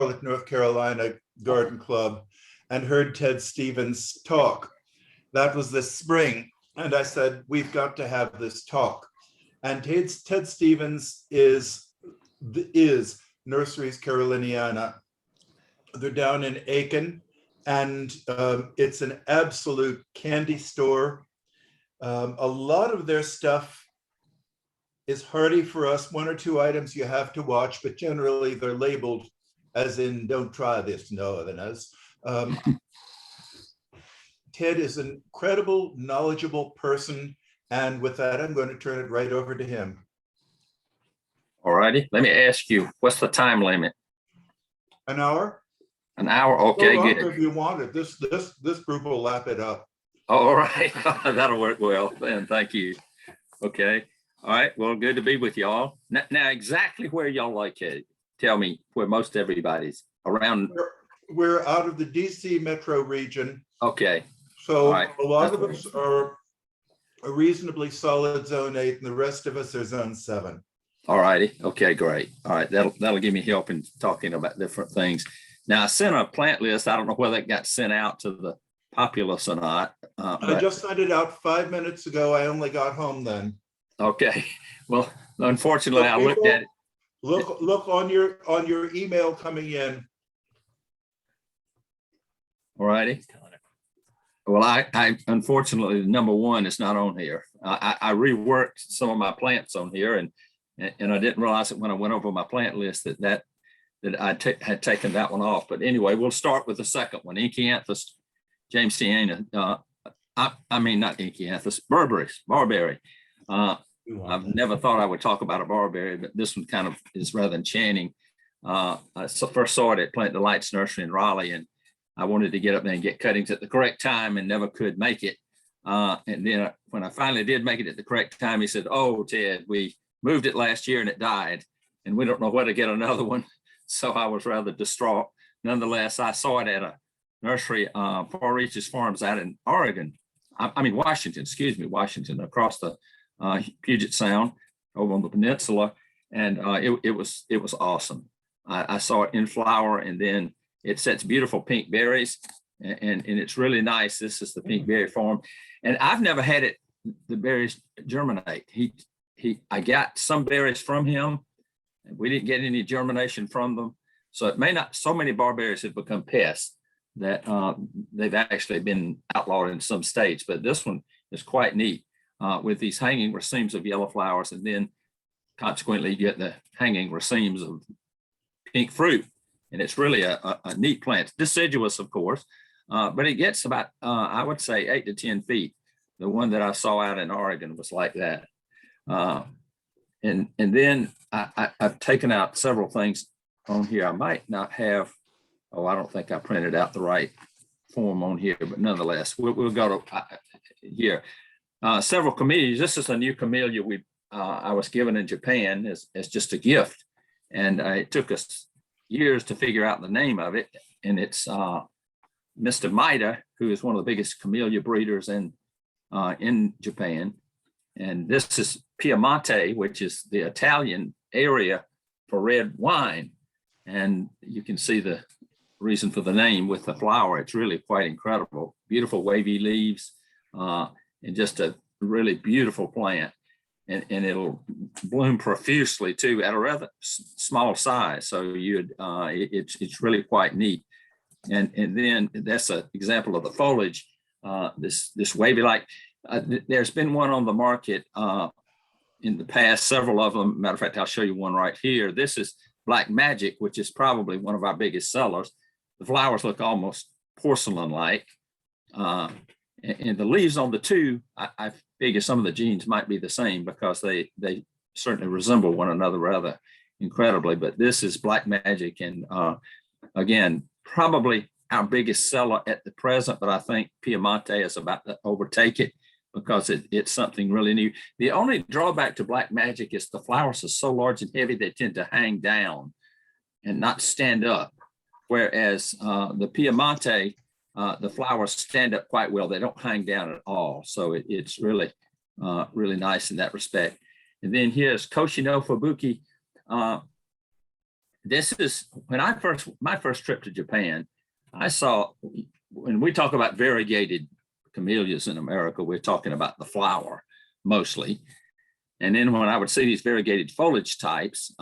Charlotte, North Carolina Garden Club and heard TedStephens talk. That was this spring. And I said, we've got to have this talk. And TedStephens is Nurseries Caroliniana. They're down in Aiken, and it's an absolute candy store. A lot of their stuff is hardy for us. One or two items you have to watch, but generally they're labeled as in, don't try this, no, than us. Ted is an incredible, knowledgeable person. And with that, I'm going to turn it right over to him. All righty. Let me ask you, what's the time limit? An hour? An hour. Okay, Go good. if you want it. This group will lap it up. All right. That'll work well then. Thank you. Okay. All right. Well, good to be with y'all. Now exactly where y'all located? Tell me where most everybody's around. We're out of the DC metro region. Okay. So right. A lot of us are a reasonably solid zone 8, and the rest of us are zone 7. All righty. Okay, great. All right. That'll give me help in talking about different things. Now I sent a plant list. I don't know whether it got sent out to the populace or not. I just sent it out 5 minutes ago. I only got home then. Okay. Well, unfortunately, I looked at it. Look on your email coming in. All righty. Well, I unfortunately, number one, it's not on here. I reworked some of my plants on here, and I didn't realize it when I went over my plant list that I had taken that one off. But anyway, we'll start with the second one, Echianthus jamesiana. I mean, not Echianthus, barberry. I've never thought I would talk about a barberry, but this one kind of is rather enchanting. I first saw it at Plant Delight's Nursery in Raleigh, and I wanted to get up there and get cuttings at the correct time and never could make it. And then when I finally did make it at the correct time, he said, "Oh, Ted, we moved it last year and it died, and we don't know where to get another one." So I was rather distraught. Nonetheless, I saw it at a nursery, Far Reaches Farms out in Oregon. Washington, across the Puget Sound over on the peninsula. And it was awesome. I saw it in flower, and then it sets beautiful pink berries, and it's really nice. This is the pink berry form. And I've never had the berries germinate. I got some berries from him, and we didn't get any germination from them. So it may not, so many barberries have become pests that they've actually been outlawed in some states, but this one is quite neat with these hanging racemes of yellow flowers, and then consequently you get the hanging racemes of pink fruit. And it's really a neat plant, deciduous, of course, but it gets about, I would say 8 to 10 feet. The one that I saw out in Oregon was like that. And then I've taken out several things on here. I might not have, I don't think I printed out the right form on here, but nonetheless, we'll go to here. Several camellias. This is a new camellia I was given in Japan as just a gift. And it took us years to figure out the name of it. And it's Mr. Maida, who is one of the biggest camellia breeders in Japan. And this is Piemonte, which is the Italian area for red wine. And you can see the reason for the name with the flower. It's really quite incredible. Beautiful wavy leaves, and just a really beautiful plant. And it'll bloom profusely too at a rather small size. So it's really quite neat. And then that's an example of the foliage. This wavy like. There's been one on the market in the past, several of them. Matter of fact, I'll show you one right here. This is Black Magic, which is probably one of our biggest sellers. The flowers look almost porcelain-like. And the leaves on the two, I figure some of the genes might be the same because they certainly resemble one another rather incredibly. But this is Black Magic, and again, probably our biggest seller at the present, but I think Piemonte is about to overtake it because it's something really new. The only drawback to Black Magic is the flowers are so large and heavy they tend to hang down and not stand up, whereas the Piemonte, the flowers stand up quite well. They don't hang down at all. So it's really, really nice in that respect. And then here's Koshino Fubuki. this is when my first trip to Japan, I saw, when we talk about variegated camellias in America, we're talking about the flower mostly. And then when I would see these variegated foliage types,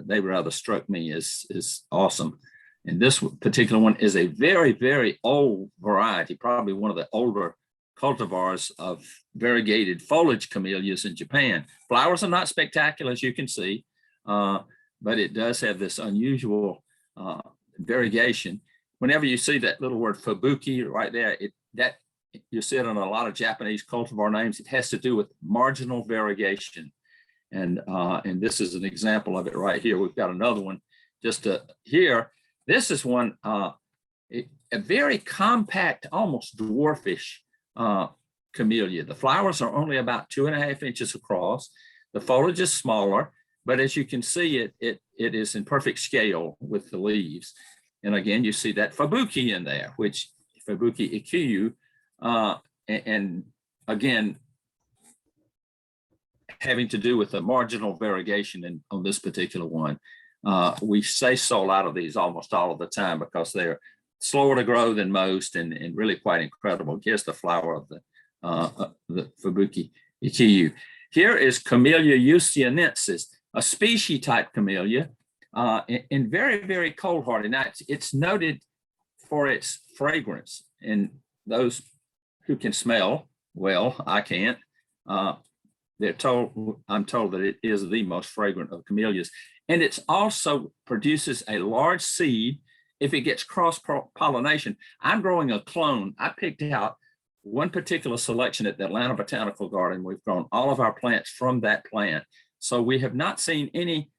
they rather struck me as awesome. And this particular one is a very, very old variety, probably one of the older cultivars of variegated foliage camellias in Japan. Flowers are not spectacular, as you can see, but it does have this unusual variegation. Whenever you see that little word fubuki right there, you see it on a lot of Japanese cultivar names. It has to do with marginal variegation. And this is an example of it right here. We've got another one just here. This is one, a very compact, almost dwarfish camellia. The flowers are only about 2.5 inches across. The foliage is smaller, but as you can see, it is in perfect scale with the leaves. And again, you see that fubuki in there, which fubuki ikiyu, and again, having to do with the marginal variegation on this particular one. We say sold out of these almost all of the time because they're slower to grow than most and really quite incredible. Here's the flower of the Fubuki ikiyu. Here is Camellia eusianensis, a species type camellia, and very, very cold hardy. Now it's noted for its fragrance, and those who can smell, well, I can't. I'm told that it is the most fragrant of camellias. And it also produces a large seed if it gets cross-pollination. I'm growing a clone. I picked out one particular selection at the Atlanta Botanical Garden. We've grown all of our plants from that plant. So we have not seen any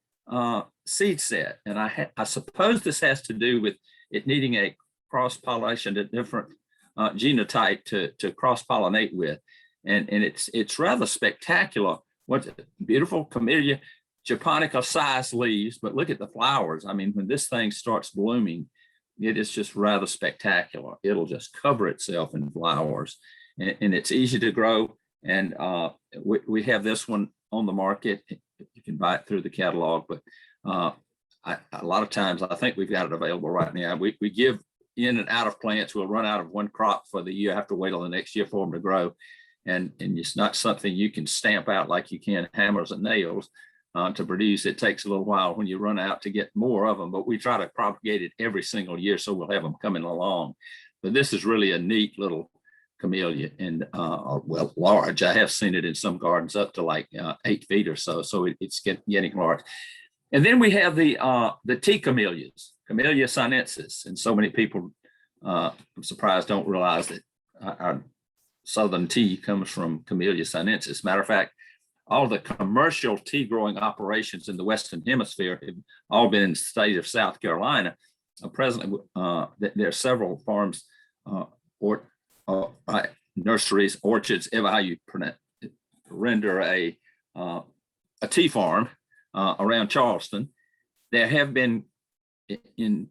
seed set. And I suppose this has to do with it needing a cross-pollination, a different genotype to cross-pollinate with. And it's rather spectacular. What beautiful Camellia japonica size leaves, but look at the flowers. I mean, when this thing starts blooming, it is just rather spectacular. It'll just cover itself in flowers, and it's easy to grow. And we have this one on the market. You can buy it through the catalog, but a lot of times I think we've got it available right now. We give in and out of plants. We'll run out of one crop for the year, have to wait till the next year for them to grow. And it's not something you can stamp out like you can hammers and nails to produce. It takes a little while when you run out to get more of them, but we try to propagate it every single year, so we'll have them coming along. But this is really a neat little camellia, and well, large. I have seen it in some gardens up to like 8 feet or so, so it's getting large. And then we have the tea camellias, Camellia sinensis, and so many people, I'm surprised, don't realize that our Southern tea comes from Camellia sinensis. Matter of fact, all the commercial tea growing operations in the Western Hemisphere have all been in the state of South Carolina. Presently, there are several farms, nurseries, orchards, ever how you render a tea farm around Charleston. There have been in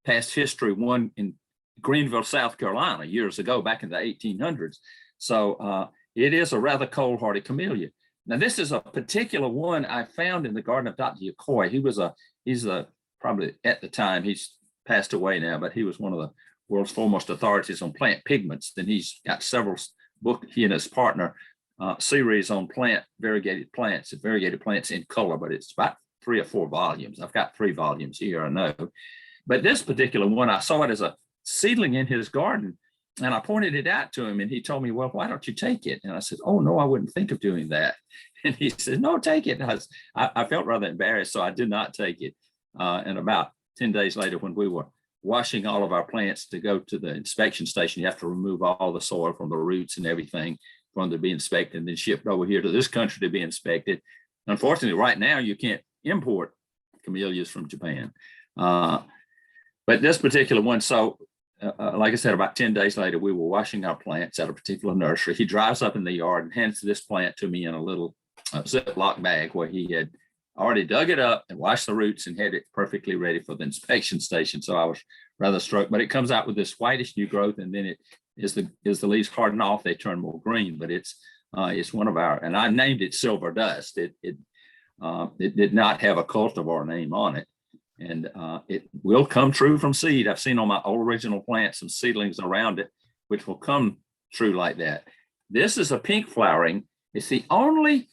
past history one in Greenville, South Carolina, years ago, back in the 1800s. So it is a rather cold hardy camellia. Now, this is a particular one I found in the garden of Dr. Yacoy. He's probably at the time, he's passed away now, but he was one of the world's foremost authorities on plant pigments. Then he's got several books, he and his partner, series on variegated plants in color, but it's about 3 or 4 volumes. I've got 3 volumes here, I know. But this particular one, I saw it as a seedling in his garden, and I pointed it out to him, and he told me, well, why don't you take it? And I said, oh, no, I wouldn't think of doing that. And he said, no, take it. I felt rather embarrassed, so I did not take it. And about 10 days later, when we were washing all of our plants to go to the inspection station, you have to remove all the soil from the roots and everything for them to be inspected and then shipped over here to this country to be inspected. Unfortunately, right now, you can't import camellias from Japan. But this particular one, so like I said, about 10 days later, we were washing our plants at a particular nursery. He drives up in the yard and hands this plant to me in a little Ziploc bag where he had already dug it up and washed the roots and had it perfectly ready for the inspection station. So I was rather struck, but it comes out with this whitish new growth, and then as the leaves harden off, they turn more green. But it's one of our, and I named it Silver Dust. It did not have a cultivar name on it. and it will come true from seed. I've seen on my old original plant some seedlings around it, which will come true like that. This is a pink flowering. It's the only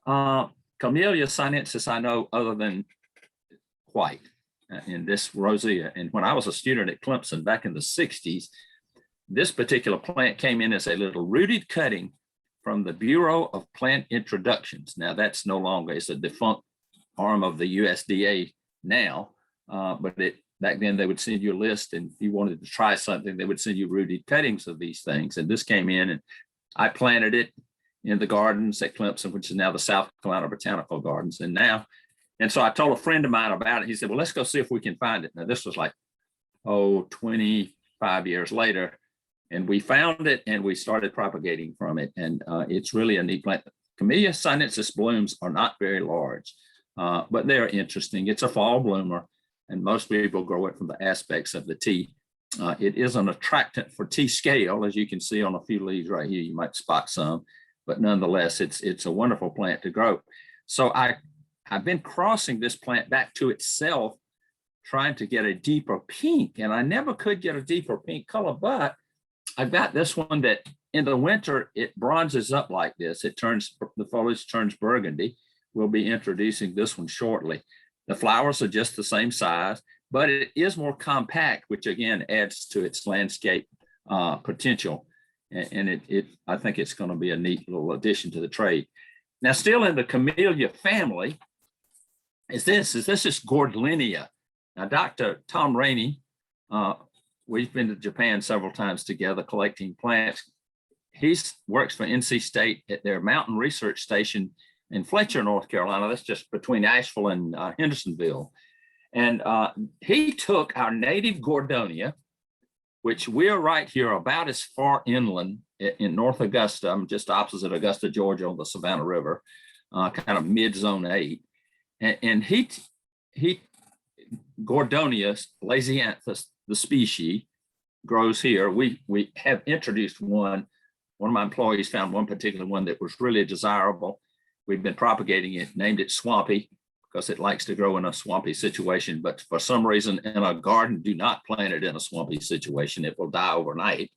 Camellia sinensis I know other than white in this rosea. And when I was a student at Clemson back in the 60s, this particular plant came in as a little rooted cutting from the Bureau of Plant Introductions. Now that's no longer, it's a defunct arm of the USDA now, but back then they would send you a list, and if you wanted to try something, they would send you rooted cuttings of these things. And this came in, and I planted it in the gardens at Clemson, which is now the South Carolina Botanical Gardens. And so I told a friend of mine about it. He said, well, let's go see if we can find it. Now this was like, 25 years later. And we found it and we started propagating from it. And it's really a neat plant. Camellia sinensis blooms are not very large, but they're interesting. It's a fall bloomer, and most people grow it from the aspects of the tea. It is an attractant for tea scale, as you can see on a few leaves right here. You might spot some, but nonetheless, it's a wonderful plant to grow. So I've been crossing this plant back to itself, trying to get a deeper pink, and I never could get a deeper pink color, but I've got this one that in the winter, it bronzes up like this. The foliage turns burgundy. We'll be introducing this one shortly. The flowers are just the same size, but it is more compact, which again adds to its landscape potential. And I think it's going to be a neat little addition to the trade. Now, still in the Camellia family is this is Gordlinia. Now, Dr. Tom Rainey, we've been to Japan several times together collecting plants. He works for NC State at their mountain research station in Fletcher, North Carolina. That's just between Asheville and Hendersonville. And he took our native Gordonia, which we're right here about as far inland in North Augusta. I'm just opposite Augusta, Georgia on the Savannah River, kind of mid-zone 8. And he Gordonia lasianthus, the species, grows here. We have introduced one. One of my employees found one particular one that was really desirable. We've been propagating it, named it Swampy, because it likes to grow in a swampy situation. But for some reason in a garden, do not plant it in a swampy situation. It will die overnight.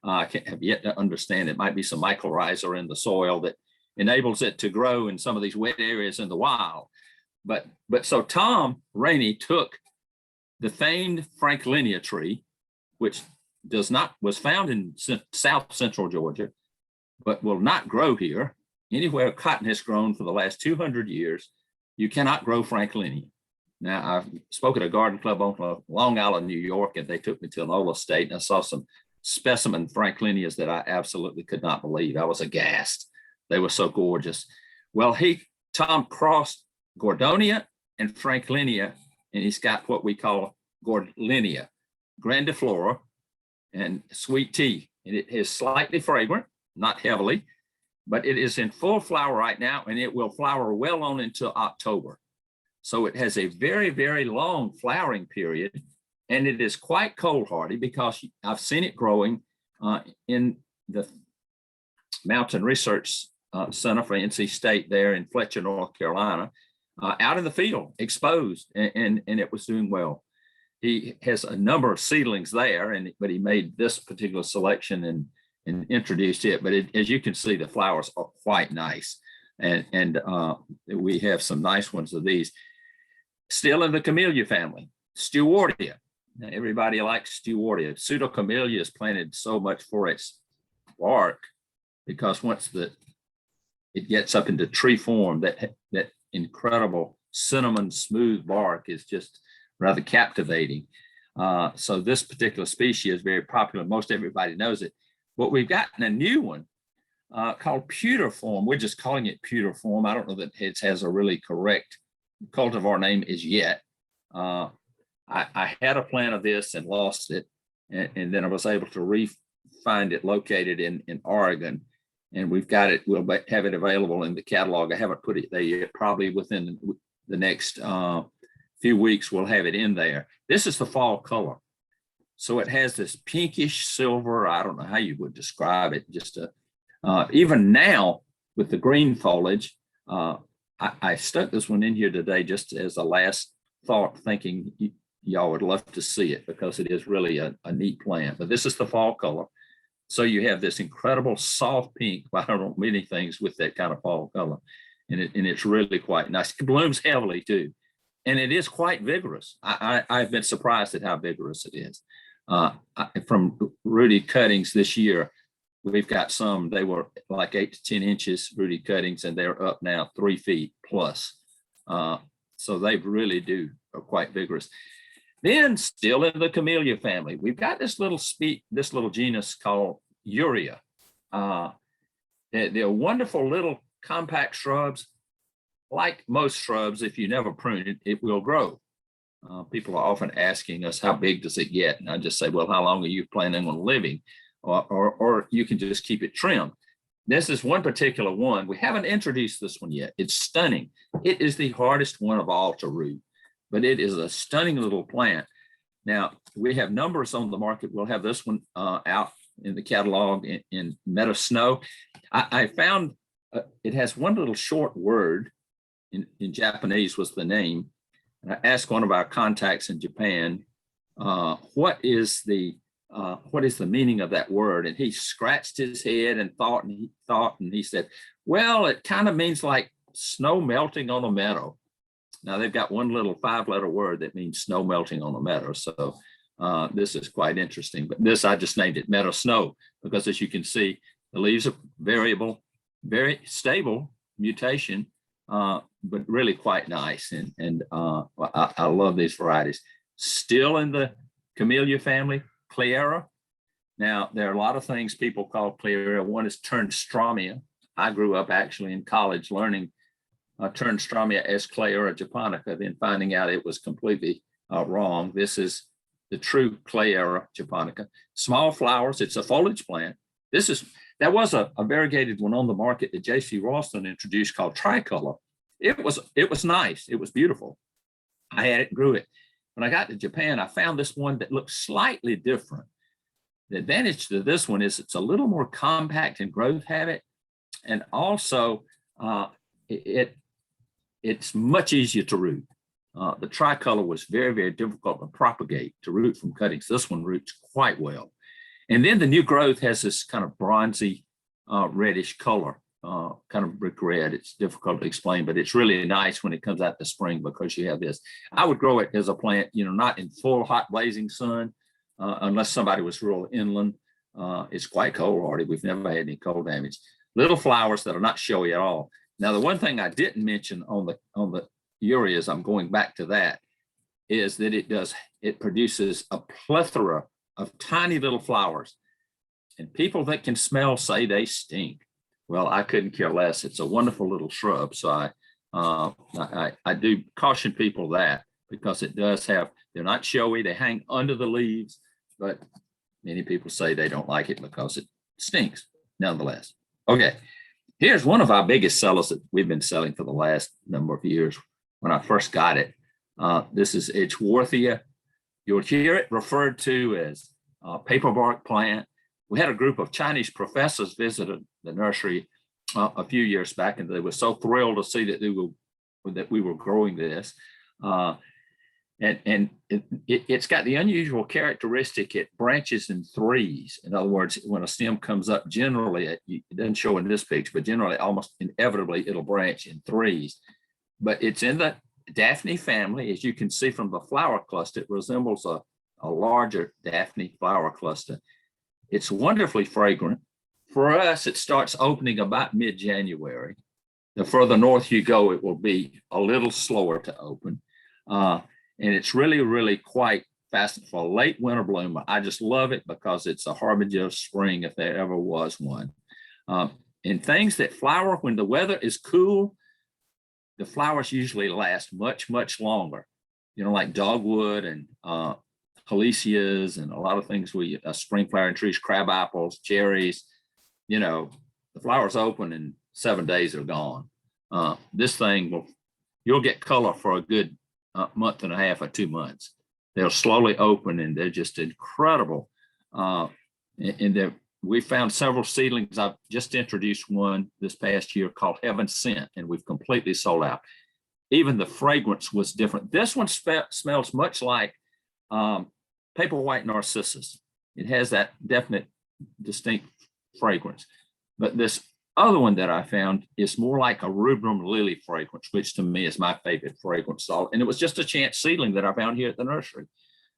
I have yet to understand. It might be some mycorrhiza in the soil that enables it to grow in some of these wet areas in the wild. But so Tom Rainey took the famed Franklinia tree, which was found in South Central Georgia, but will not grow here. Anywhere cotton has grown for the last 200 years, you cannot grow Franklinia. Now, I spoke at a garden club on Long Island, New York, and they took me to an old estate, and I saw some specimen Franklinias that I absolutely could not believe. I was aghast. They were so gorgeous. Well, Tom crossed Gordonia and Franklinia, and he's got what we call Gordlinia, grandiflora, and sweet tea. And it is slightly fragrant, not heavily, but it is in full flower right now, and it will flower well on until October. So it has a very, very long flowering period, and it is quite cold hardy because I've seen it growing in the Mountain Research Center for NC State there in Fletcher, North Carolina, out in the field, exposed, and it was doing well. He has a number of seedlings there, but he made this particular selection and introduced it. But as you can see, the flowers are quite nice. And we have some nice ones of these. Still in the Camellia family, Stewartia. Now, everybody likes Stewartia. Pseudocamellia is planted so much for its bark because once it gets up into tree form, that incredible cinnamon smooth bark is just rather captivating. So this particular species is very popular. Most everybody knows it. But we've gotten a new one called Pewterform. We're just calling it Pewterform. I don't know that it has a really correct cultivar name as yet. I had a plant of this and lost it. And then I was able to find it located in Oregon. And we've got it, we'll have it available in the catalog. I haven't put it there yet. Probably within the next few weeks, we'll have it in there. This is the fall color. So it has this pinkish silver, I don't know how you would describe it, just even now with the green foliage, I stuck this one in here today just as a last thought, thinking y'all would love to see it because it is really a neat plant. But this is the fall color. So you have this incredible soft pink. I don't know many things with that kind of fall color. And it's really quite nice. It blooms heavily too. And it is quite vigorous. I've been surprised at how vigorous it is. From Rudy cuttings this year, we've got some, they were like 8 to 10 inches Rudy cuttings, and they're up now 3 feet plus. So they really are quite vigorous. Then still in the camellia family, we've got this little genus called Urea. They're wonderful little compact shrubs. Like most shrubs, if you never prune it, it will grow. People are often asking us, how big does it get? And I just say, well, how long are you planning on living? Or you can just keep it trimmed. This is one particular one. We haven't introduced this one yet. It's stunning. It is the hardest one of all to root, but it is a stunning little plant. Now, we have numbers on the market. We'll have this one out in the catalog in Meadow Snow. I found it has one little short word in Japanese was the name. And I asked one of our contacts in Japan, what is the meaning of that word? And he scratched his head and thought, and he said, well, it kind of means like snow melting on a meadow. Now they've got one little 5-letter word that means snow melting on a meadow. So this is quite interesting, but this, I just named it Meadow Snow because as you can see, the leaves are variable, very stable mutation, but really quite nice. And I love these varieties. Still in the camellia family, Cleyera. Now, there are a lot of things people call Cleyera. One is Turnstromia. I grew up actually in college learning Turnstromia as Cleyera japonica, then finding out it was completely wrong. This is the true Cleyera japonica. Small flowers. It's a foliage plant. There was a variegated one on the market that J.C. Ralston introduced called Tricolor. It was nice. It was beautiful. I had it, grew it. When I got to Japan, I found this one that looked slightly different. The advantage to this one is it's a little more compact in growth habit, and also it's much easier to root. The tricolor was very, very difficult to propagate, to root from cuttings. This one roots quite well. And then the new growth has this kind of bronzy reddish color, kind of brick red. It's difficult to explain, but it's really nice when it comes out the spring because you have this. I would grow it as a plant, not in full hot blazing sun, unless somebody was real inland. It's quite cold already. We've never had any cold damage. Little flowers that are not showy at all. Now, the one thing I didn't mention on the ureas, I'm going back to that, is that it produces a plethora of tiny little flowers. And people that can smell say they stink. Well, I couldn't care less. It's a wonderful little shrub. So I do caution people that because it does have, they're not showy, they hang under the leaves, but many people say they don't like it because it stinks nonetheless. Okay, here's one of our biggest sellers that we've been selling for the last number of years. When I first got it, this is Edgeworthia. You'll hear it referred to as paperbark plant. We had a group of Chinese professors visited the nursery a few years back, and they were so thrilled to see that we were growing this. And it's got the unusual characteristic, it branches in threes. In other words, when a stem comes up, generally, it doesn't show in this picture, but generally, almost inevitably, it'll branch in threes. But it's in the Daphne family. As you can see from the flower cluster, it resembles a larger Daphne flower cluster. It's wonderfully fragrant. For us, it starts opening about mid-January. The further north you go, it will be a little slower to open. And it's really, really quite fascinating for a late winter bloomer. I just love it because it's a harbinger of spring if there ever was one. And things that flower when the weather is cool, the flowers usually last much, much longer. Like dogwood and Halicias and a lot of things spring flowering trees, crab apples, cherries, the flowers open in 7 days are gone. This thing you'll get color for a good month and a half or 2 months. They'll slowly open and they're just incredible. We found several seedlings. I've just introduced one this past year called Heaven Sent, and we've completely sold out. even the fragrance was different. This one smells much like paper white narcissus. It has that definite, distinct fragrance. But this other one that I found is more like a rubrum lily fragrance, which to me is my favorite fragrance. And it was just a chance seedling that I found here at the nursery.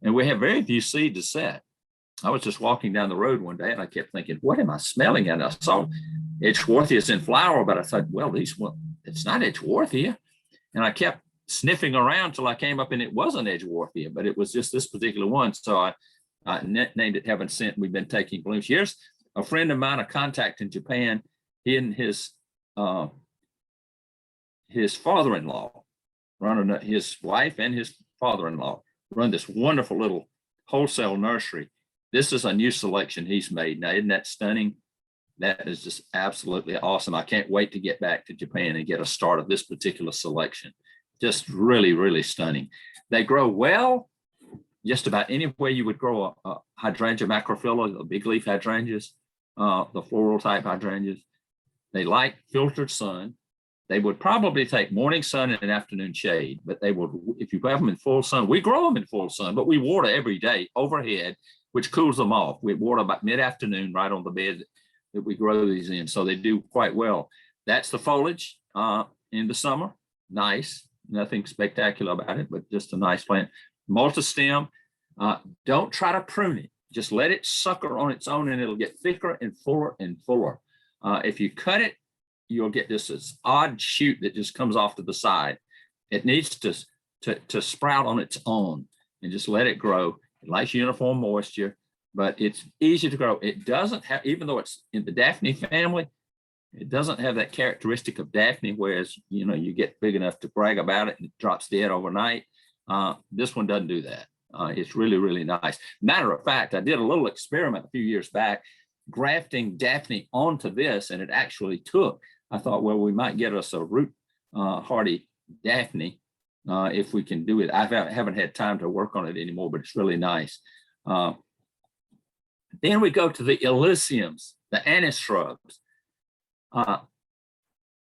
And we have very few seeds to set. I was just walking down the road one day and I kept thinking, what am I smelling? And I saw Edgeworthias in flower, but I thought, well, it's not Edgeworthia. And I kept sniffing around till I came up and it wasn't Edgeworthia, but it was just this particular one. So I named it Heaven Sent. We've been taking blooms. Here's a friend of mine, a contact in Japan. He and his father-in-law, his wife and his father-in-law run this wonderful little wholesale nursery. This is a new selection he's made. Now, isn't that stunning? That is just absolutely awesome. I can't wait to get back to Japan and get a start of this particular selection. Just really, really stunning. They grow well just about anywhere you would grow a hydrangea macrophylla, the big leaf hydrangeas, the floral type hydrangeas. They like filtered sun. They would probably take morning sun and afternoon shade, but they would, if you have them in full sun, we grow them in full sun, but we water every day overhead, which cools them off. We water about mid-afternoon right on the bed that we grow these in. So they do quite well. That's the foliage in the summer. Nice, nothing spectacular about it, but just a nice plant. Multi-stem, don't try to prune it. Just let it sucker on its own and it'll get thicker and fuller and fuller. If you cut it, you'll get this odd shoot that just comes off to the side. It needs to sprout on its own and just let it grow. It likes uniform moisture, but it's easy to grow. It doesn't have, even though it's in the Daphne family, it doesn't have that characteristic of Daphne, whereas, you get big enough to brag about it and it drops dead overnight. This one doesn't do that. It's really, really nice. Matter of fact, I did a little experiment a few years back, grafting Daphne onto this, and it actually took. I thought, well, we might get us a root hardy Daphne if we can do it. I haven't had time to work on it anymore, but it's really nice. Then we go to the Elysiums, the anise shrubs.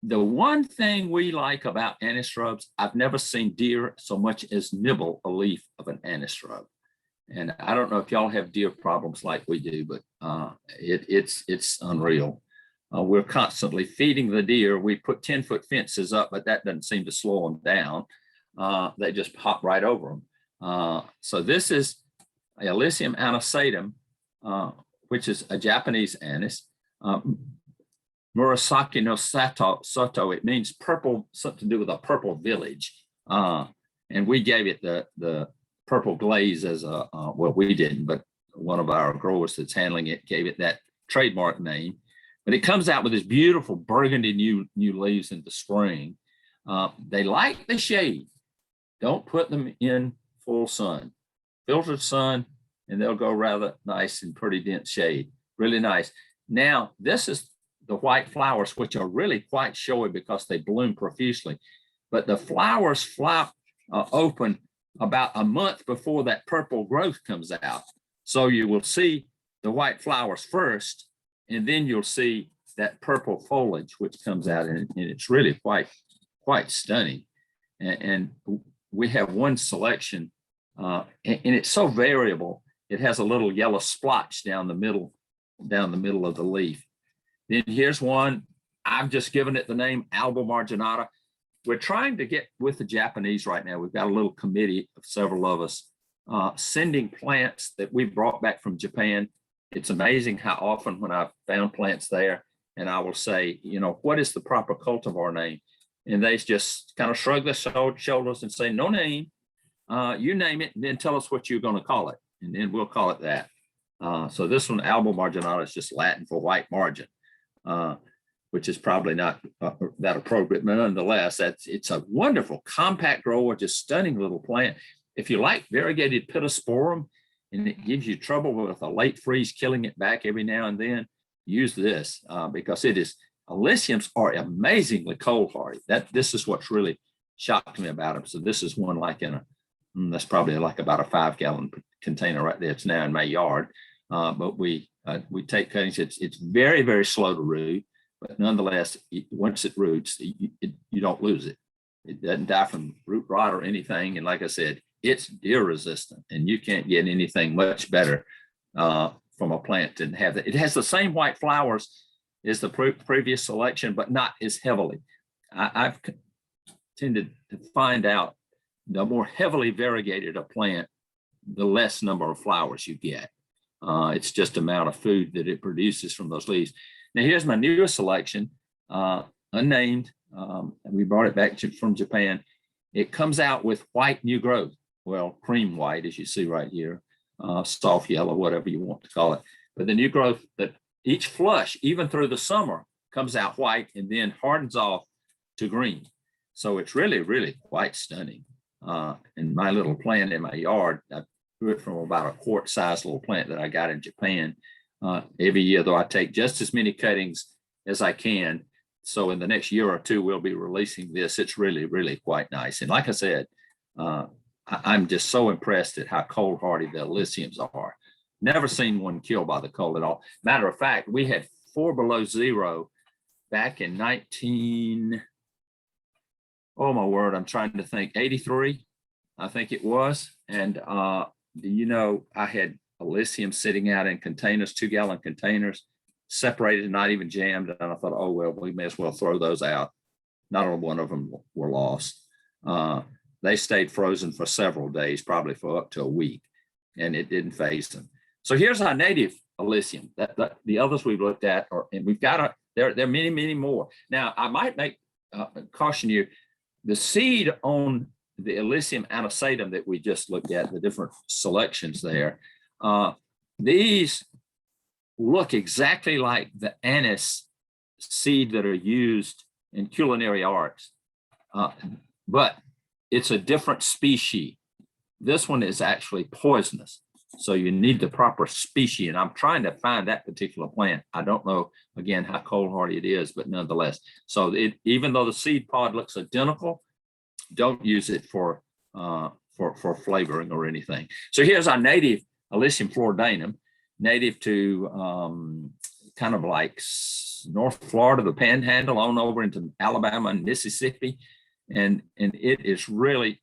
The one thing we like about anise shrubs, I've never seen deer so much as nibble a leaf of an anise shrub. And I don't know if y'all have deer problems like we do, but it's unreal. We're constantly feeding the deer. We put 10-foot fences up, but that doesn't seem to slow them down. They just hop right over them. So this is Elysium anisatum, which is a Japanese anise. Murasaki no Soto, it means purple, something to do with a purple village. And we gave it the purple glaze as well, we didn't, but one of our growers that's handling it gave it that trademark name. But it comes out with this beautiful burgundy new leaves in the spring. They like the shade. Don't put them in full sun. Filtered sun, and they'll go rather nice and pretty dense shade. Really nice. Now, this is the white flowers, which are really quite showy because they bloom profusely. But the flowers open about a month before that purple growth comes out. So you will see the white flowers first, and then you'll see that purple foliage which comes out, and it's really quite stunning. And we have one selection, and it's so variable. It has a little yellow splotch down the middle of the leaf. Then here's one, I've just given it the name Alba marginata. We're trying to get with the Japanese right now. We've got a little committee of several of us sending plants that we brought back from Japan. It's amazing how often when I've found plants there and I will say, what is the proper cultivar name? And they just kind of shrug their shoulders and say, no name, you name it, and then tell us what you're going to call it. And then we'll call it that. So this one, Alba marginata, is just Latin for white margin. Which is probably not that appropriate, but nonetheless, it's a wonderful compact grower, just stunning little plant. If you like variegated pittosporum and it gives you trouble with a late freeze killing it back every now and then, use this because Elysiums are amazingly cold hardy. This is what's really shocked me about them. So this is one like that's probably like about a 5-gallon container right there. It's now in my yard, but we take cuttings. It's very, very slow to root, but nonetheless, once it roots, you don't lose it. It doesn't die from root rot or anything. And like I said, it's deer resistant, and you can't get anything much better from a plant than have that. It has the same white flowers as the previous selection, but not as heavily. I've tended to find out the more heavily variegated a plant, the less number of flowers you get. It's just amount of food that it produces from those leaves. Now here's my newest selection, unnamed. We brought it back from Japan. It comes out with white new growth. Well, cream white, as you see right here, soft yellow, whatever you want to call it. But the new growth that each flush, even through the summer, comes out white and then hardens off to green. So it's really, really quite stunning. And my little plant in my yard, I grew it from about a quart-sized little plant that I got in Japan. Every year, though, I take just as many cuttings as I can. So in the next year or two, we'll be releasing this. It's really, really quite nice. And like I said, I'm just so impressed at how cold hardy the Alyssiums are. Never seen one killed by the cold at all. Matter of fact, we had 4 below zero back in 19, oh my word, I'm trying to think, 83, I think it was. And you know, I had Alyssium sitting out in containers, 2-gallon containers, separated, not even jammed. And I thought, oh, well, we may as well throw those out. Not on one of them were lost. They stayed frozen for several days, probably for up to a week, and it didn't phase them. So here's our native Alyssium. The others we've looked at, and we've got there are many, many more. Now, I might caution you, the seed on the Alyssium anisatum that we just looked at, the different selections there, these look exactly like the anise seed that are used in culinary arts, but it's a different species. This one is actually poisonous, so you need the proper species, and I'm trying to find that particular plant. I don't know, again, how cold hardy it is, but nonetheless. So even though the seed pod looks identical, don't use it for flavoring or anything. So here's our native Alyssium floridanum, native to kind of like North Florida, the Panhandle, on over into Alabama and Mississippi. And it is really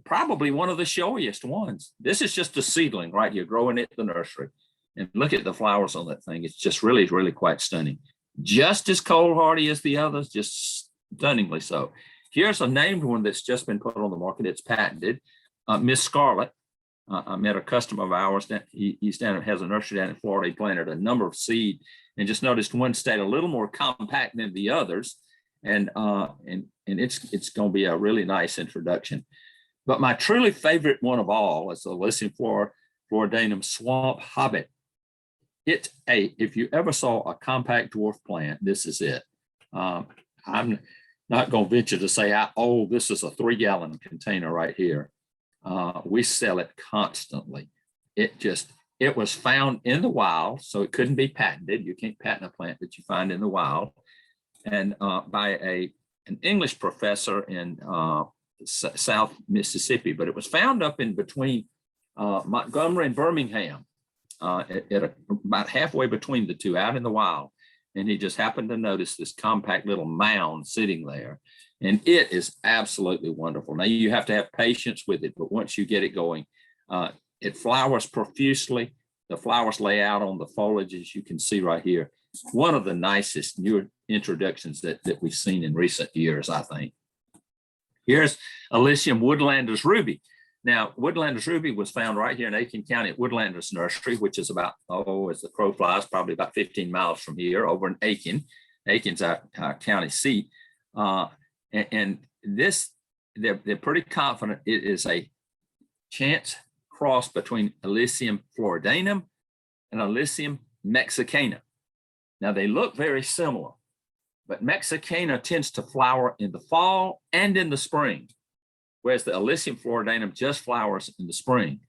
probably one of the showiest ones. This is just a seedling right here, growing at the nursery. And look at the flowers on that thing. It's just really, really quite stunning. Just as cold hardy as the others, just stunningly so. Here's a named one that's just been put on the market. It's patented, Miss Scarlet. I met a customer of ours that has a nursery down in Florida. He planted a number of seed and just noticed one stayed a little more compact than the others. And it's going to be a really nice introduction. But my truly favorite one of all is the Alyssium floridanum Swamp Hobbit. If you ever saw a compact dwarf plant, this is it. I'm not going to venture to say, this is a 3-gallon container right here. We sell it constantly. It was found in the wild, so it couldn't be patented. You can't patent a plant that you find in the wild. And by an English professor in South Mississippi, but it was found up in between Montgomery and Birmingham, about halfway between the two, out in the wild. And he just happened to notice this compact little mound sitting there. And it is absolutely wonderful. Now, you have to have patience with it, but once you get it going, it flowers profusely. The flowers lay out on the foliage, as you can see right here. One of the nicest new introductions that we've seen in recent years, I think. Here's Alyssium Woodlander's Ruby. Now, Woodlander's Ruby was found right here in Aiken County at Woodlander's Nursery, which is about, as the crow flies, probably about 15 miles from here, over in Aiken. Aiken's our county seat. And this, they're pretty confident it is a chance cross between Alyssium floridanum and Alyssium mexicana. Now, they look very similar, but mexicana tends to flower in the fall and in the spring, whereas the Alyssium floridanum just flowers in the spring.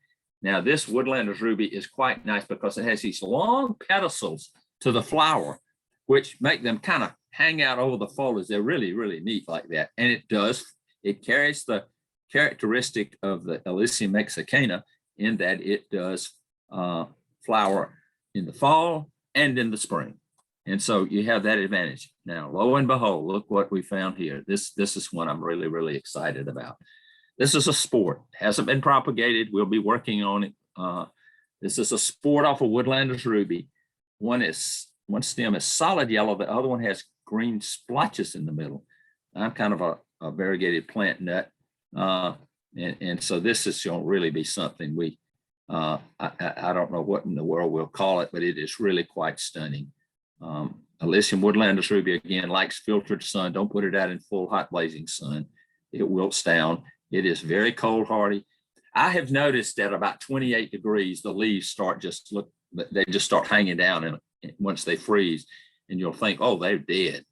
Now, this Woodlander's Ruby is quite nice because it has these long pedicels to the flower, which make them kind of hang out over the foliage. They're really, really neat like that. And it carries the characteristic of the Alyssium mexicana in that it does flower in the fall and in the spring. And so you have that advantage. Now, lo and behold, look what we found here. This is one I'm really, really excited about. This is a sport, hasn't been propagated. We'll be working on it. This is a sport off of Woodlander's Ruby. One stem is solid yellow. The other one has green splotches in the middle. I'm kind of a variegated plant nut. And so this is going to really be something I don't know what in the world we'll call it, but it is really quite stunning. Elysium Woodlander's Ruby, again, likes filtered sun. Don't put it out in full hot blazing sun. It wilts down. It is very cold hardy. I have noticed that about 28 degrees, the leaves they just start hanging down and once they freeze, and you'll think, oh, they're dead.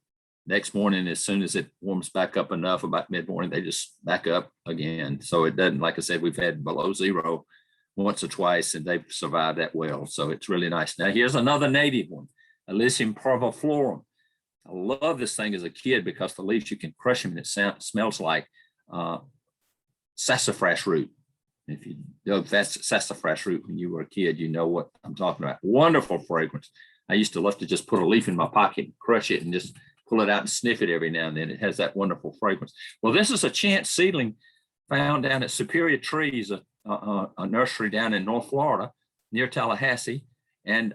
Next morning, as soon as it warms back up enough, about mid-morning, they just back up again. So it doesn't, like I said, we've had below zero once or twice, and they've survived that well. So it's really nice. Now, here's another native one, Elysium parviflorum. I love this thing as a kid because the leaves, you can crush them and it smells like sassafras root. If you know that's sassafras root when you were a kid, you know what I'm talking about. Wonderful fragrance. I used to love to just put a leaf in my pocket and crush it and just pull it out and sniff it every now and then. It has that wonderful fragrance. Well, this is a chance seedling found down at Superior Trees, a nursery down in North Florida near Tallahassee. And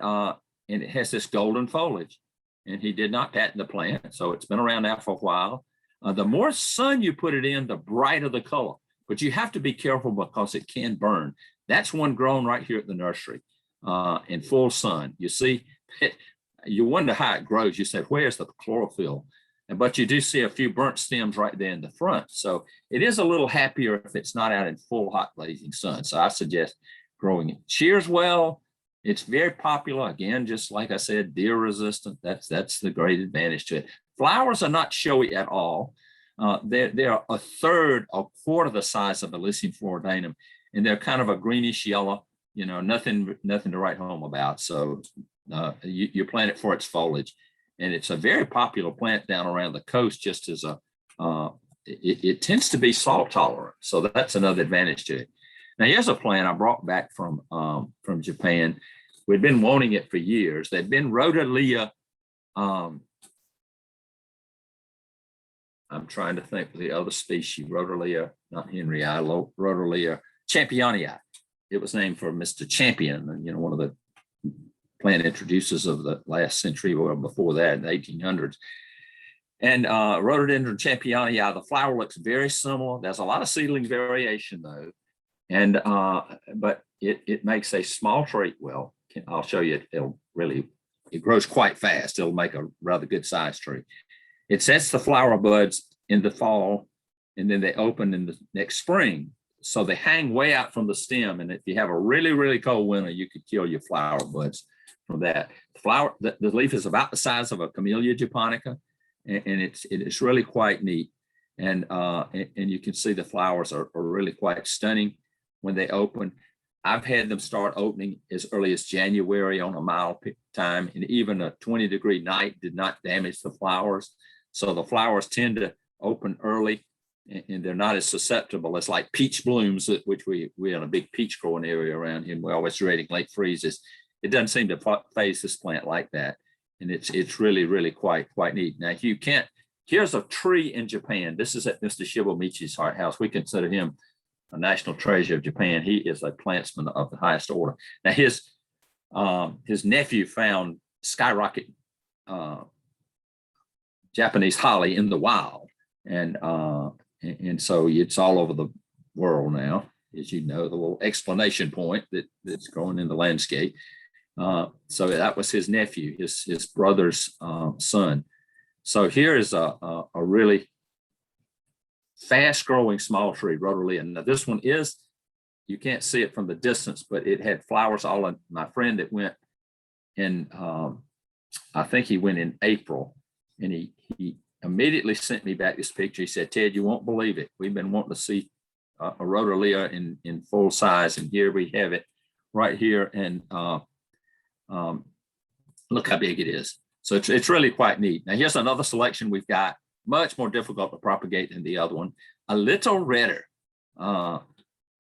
it has this golden foliage. And he did not patent the plant. So it's been around now for a while. The more sun you put it in, the brighter the color. But you have to be careful because it can burn. That's one grown right here at the nursery in full sun. You see, you wonder how it grows. You say, where's the chlorophyll? But you do see a few burnt stems right there in the front. So it is a little happier if it's not out in full hot blazing sun. So I suggest growing it. Cheers well. It's very popular. Again, just like I said, deer resistant. That's the great advantage to it. Flowers are not showy at all. They're a quarter the size of Elysium floridanum, and they're kind of a greenish yellow, nothing to write home about. So you plant it for its foliage, and it's a very popular plant down around the coast, just as it tends to be salt tolerant. So that's another advantage to it. Now, here's a plant I brought back from Japan. We'd been wanting it for years. They've been Rhodalia. I'm trying to think of the other species, Rhodalia, not Henry I, Rhodalia championi. It was named for Mr. Champion, one of the plant introducers of the last century, or before that, in the 1800s. And Rhododendron championi, the flower looks very similar. There's a lot of seedling variation, though. And but it makes a small tree. Well, I'll show you. It grows quite fast. It'll make a rather good sized tree. It sets the flower buds in the fall, and then they open in the next spring. So they hang way out from the stem. And if you have a really, really cold winter, you could kill your flower buds from that. The leaf is about the size of a Camellia japonica, and it's really quite neat. And you can see the flowers are really quite stunning when they open. I've had them start opening as early as January on a mild time, and even a 20-degree night did not damage the flowers. So the flowers tend to open early, and they're not as susceptible as like peach blooms, which we're in a big peach growing area around here, and we're always dreading late freezes. It doesn't seem to phase this plant like that, and it's really, really quite neat. Now, you can't. Here's a tree in Japan. This is at Mr. Shibomichi's house. We consider him a national treasure of Japan. He is a plantsman of the highest order. Now, his nephew found skyrocket Japanese holly in the wild, and so it's all over the world now, as you know, the little exclamation point that's growing in the landscape. So that was his nephew, his brother's son. So here is a really fast-growing small tree, Rhodalia. Now this one is, you can't see it from the distance, but it had flowers all in. My friend that went in, I think he went in April, and he immediately sent me back this picture. He said, "Ted, you won't believe it. We've been wanting to see a Rhodalia in full size, and here we have it right here. And look how big it is." So it's really quite neat. Now here's another selection we've got, much more difficult to propagate than the other one. A little redder, but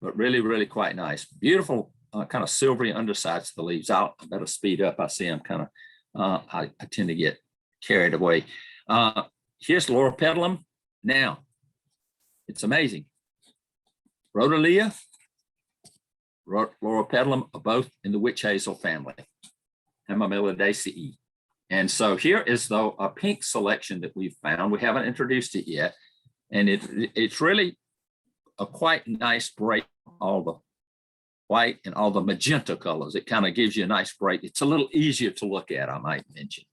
really, really quite nice. Beautiful, kind of silvery undersides to the leaves. I better speed up. I see I'm kind of I tend to get carried away. Here's Loropetalum. Now, it's amazing. Rhodalia, Loropetalum are both in the witch hazel family, Hemimelidaceae. And so here is, though, a pink selection that we've found. We haven't introduced it yet. And it's really a quite nice break, all the white and all the magenta colors. It kind of gives you a nice break. It's a little easier to look at, I might mention.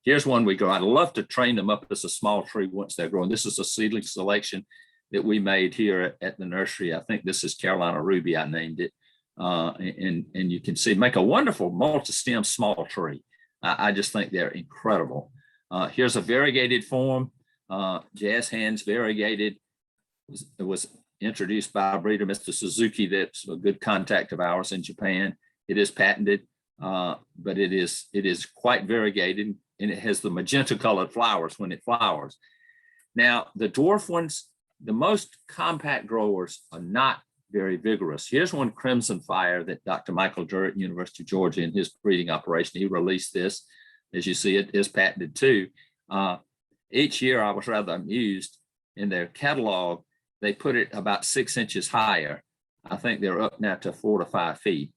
Here's one we grow. I'd love to train them up as a small tree once they're grown. This is a seedling selection that we made here at the nursery. I think this is Carolina Ruby, I named it. And you can see, make a wonderful multi-stem small tree. I just think they're incredible. Here's a variegated form, Jazz Hands variegated. It was introduced by a breeder, Mr. Suzuki, that's a good contact of ours in Japan. It is patented, but it is quite variegated, and it has the magenta colored flowers when it flowers. Now, the dwarf ones, the most compact growers are not very vigorous. Here's one, Crimson Fire, that Dr. Michael Durrett, University of Georgia, in his breeding operation, he released this. As you see, it is patented too. Each year I was rather amused in their catalog. They put it about 6 inches higher. I think they're up now to 4 to 5 feet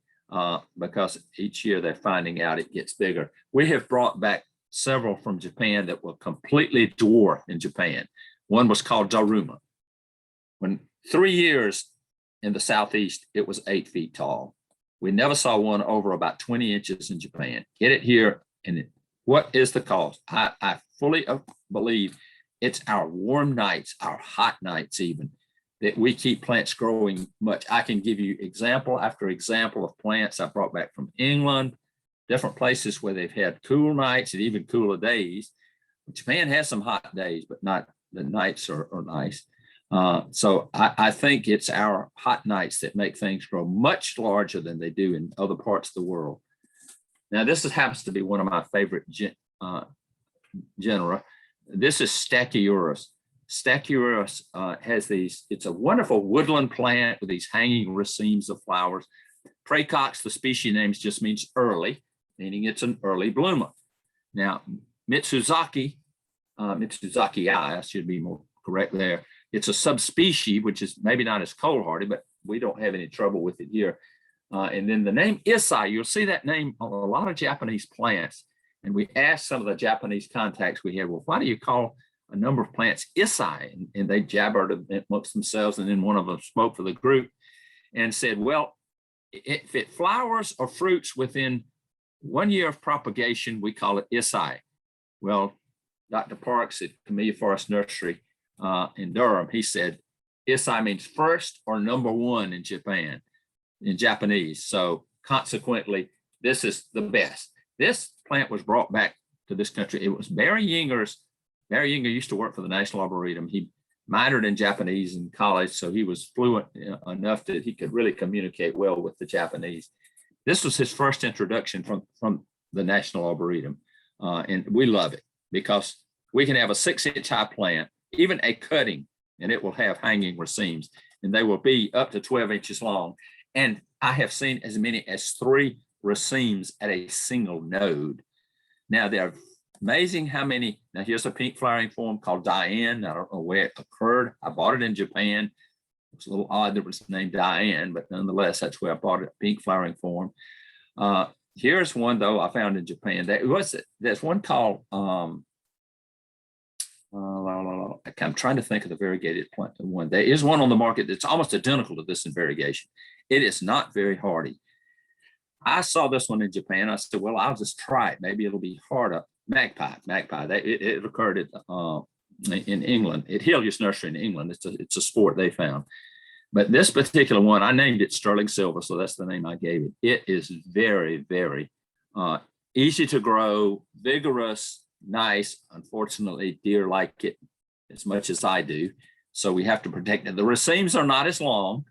because each year they're finding out it gets bigger. We have brought back several from Japan that were completely dwarfed in Japan. One was called Daruma. When 3 years in the Southeast, it was 8 feet tall. We never saw one over about 20 inches in Japan. Get it here. And what is the cause? I fully believe it's our warm nights, our hot nights even, that we keep plants growing much. I can give you example after example of plants I brought back from England, different places where they've had cool nights and even cooler days. Japan has some hot days, but not the nights are nice. So I think it's our hot nights that make things grow much larger than they do in other parts of the world. Now, this happens to be one of my favorite genera. This is Stachyurus. Stachyurus has these, it's a wonderful woodland plant with these hanging racemes of flowers. Praecox, the species names, just means early, meaning it's an early bloomer. Now, Mitsuzaki, I should be more correct there. It's a subspecies, which is maybe not as cold hardy, but we don't have any trouble with it here. And then the name Issai, you'll see that name on a lot of Japanese plants. And we asked some of the Japanese contacts we had, well, why do you call a number of plants Issai? And they jabbered amongst themselves. And then one of them spoke for the group and said, well, if it flowers or fruits within 1 year of propagation, we call it Issai. Well, Dr. Parks at Camellia Forest Nursery in Durham, he said, Issai means first or number one in Japan, in Japanese. So consequently, this is the best. This plant was brought back to this country. It was Barry Yinger's. Barry Yinger used to work for the National Arboretum. He minored in Japanese in college, so he was fluent enough that he could really communicate well with the Japanese. This was his first introduction from the National Arboretum, and we love it because we can have a 6-inch high plant, even a cutting, and it will have hanging racemes, and they will be up to 12 inches long. And I have seen as many as 3 racemes at a single node. Now, they're amazing how many. Now, here's a pink flowering form called Diane. I don't know where it occurred. I bought it in Japan. It's a little odd that it was named Diane, but nonetheless, that's where I bought it, pink flowering form. Here's one, though, I found in Japan. There's one called, I'm trying to think of the variegated plant one. There is one on the market that's almost identical to this in variegation. It is not very hardy. I saw this one in Japan. I said, well, I'll just try it. Maybe it'll be harder. Magpie. It occurred in England, at Helios Nursery in England. It's a sport they found. But this particular one, I named it Sterling Silver, so that's the name I gave it. It is very, very easy to grow, vigorous, nice. Unfortunately, deer like it as much as I do, so we have to protect it. The racemes are not as long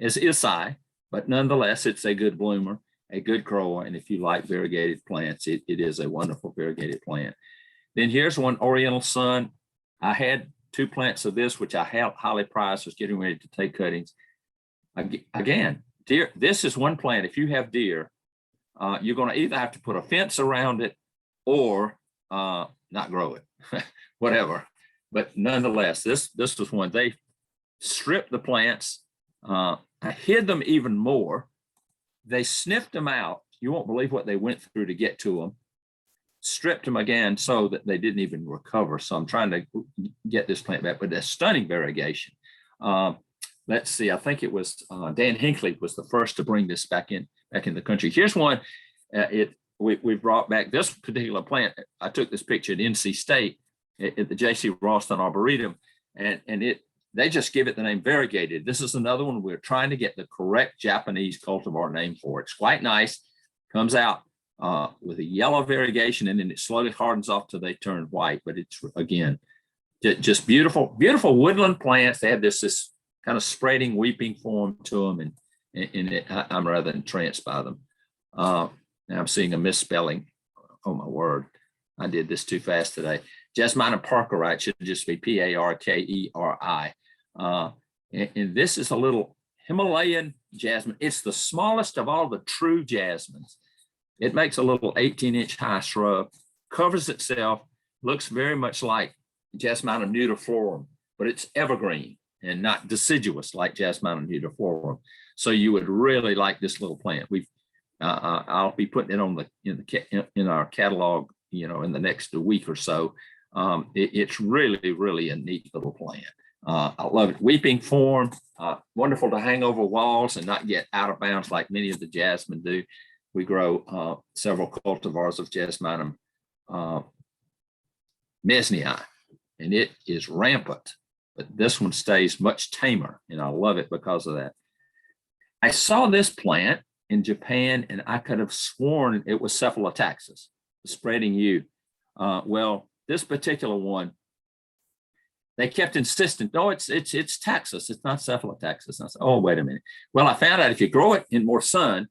as Issai, but nonetheless, it's a good bloomer, a good grower, and if you like variegated plants, it is a wonderful variegated plant. Then here's one, Oriental Sun. I had 2 plants of this, which I highly prized, was getting ready to take cuttings. Again, deer, this is one plant, if you have deer, you're going to either have to put a fence around it or not grow it, whatever. But nonetheless, this was one they stripped the plants. I hid them even more. They sniffed them out. You won't believe what they went through to get to them. Stripped them again so that they didn't even recover. So I'm trying to get this plant back, but a stunning variegation. Let's see, I think it was Dan Hinckley was the first to bring this back in the country. Here's one. We brought back this particular plant. I took this picture at NC State at the J.C. Ralston Arboretum, and they just give it the name variegated. This is another one we're trying to get the correct Japanese cultivar name for. It's quite nice. Comes out with a yellow variegation, and then it slowly hardens off till they turn white. But it's, again, just beautiful, beautiful woodland plants. They have this kind of spreading, weeping form to them, and I'm rather entranced by them. Now I'm seeing a misspelling. Oh, my word. I did this too fast today. Jasmina parkeri should just be Parkeri. And this is a little Himalayan jasmine. It's the smallest of all the true jasmines. It makes a little 18-inch high shrub, covers itself, looks very much like Jasmina nudiflorum, but it's evergreen and not deciduous like Jasmina nudiflorum. So you would really like this little plant. I'll be putting it on in our catalog, in the next week or so. It's really, really a neat little plant. I love it. Weeping form, wonderful to hang over walls and not get out of bounds like many of the jasmine do. We grow several cultivars of Jasminum mesnii, and it is rampant, but this one stays much tamer, and I love it because of that. I saw this plant in Japan, and I could have sworn it was Cephalotaxis, the spreading yew. Well, this particular one, they kept insisting, no, it's Taxus, it's not Cephalotaxis. And I said, oh, wait a minute. Well, I found out if you grow it in more sun,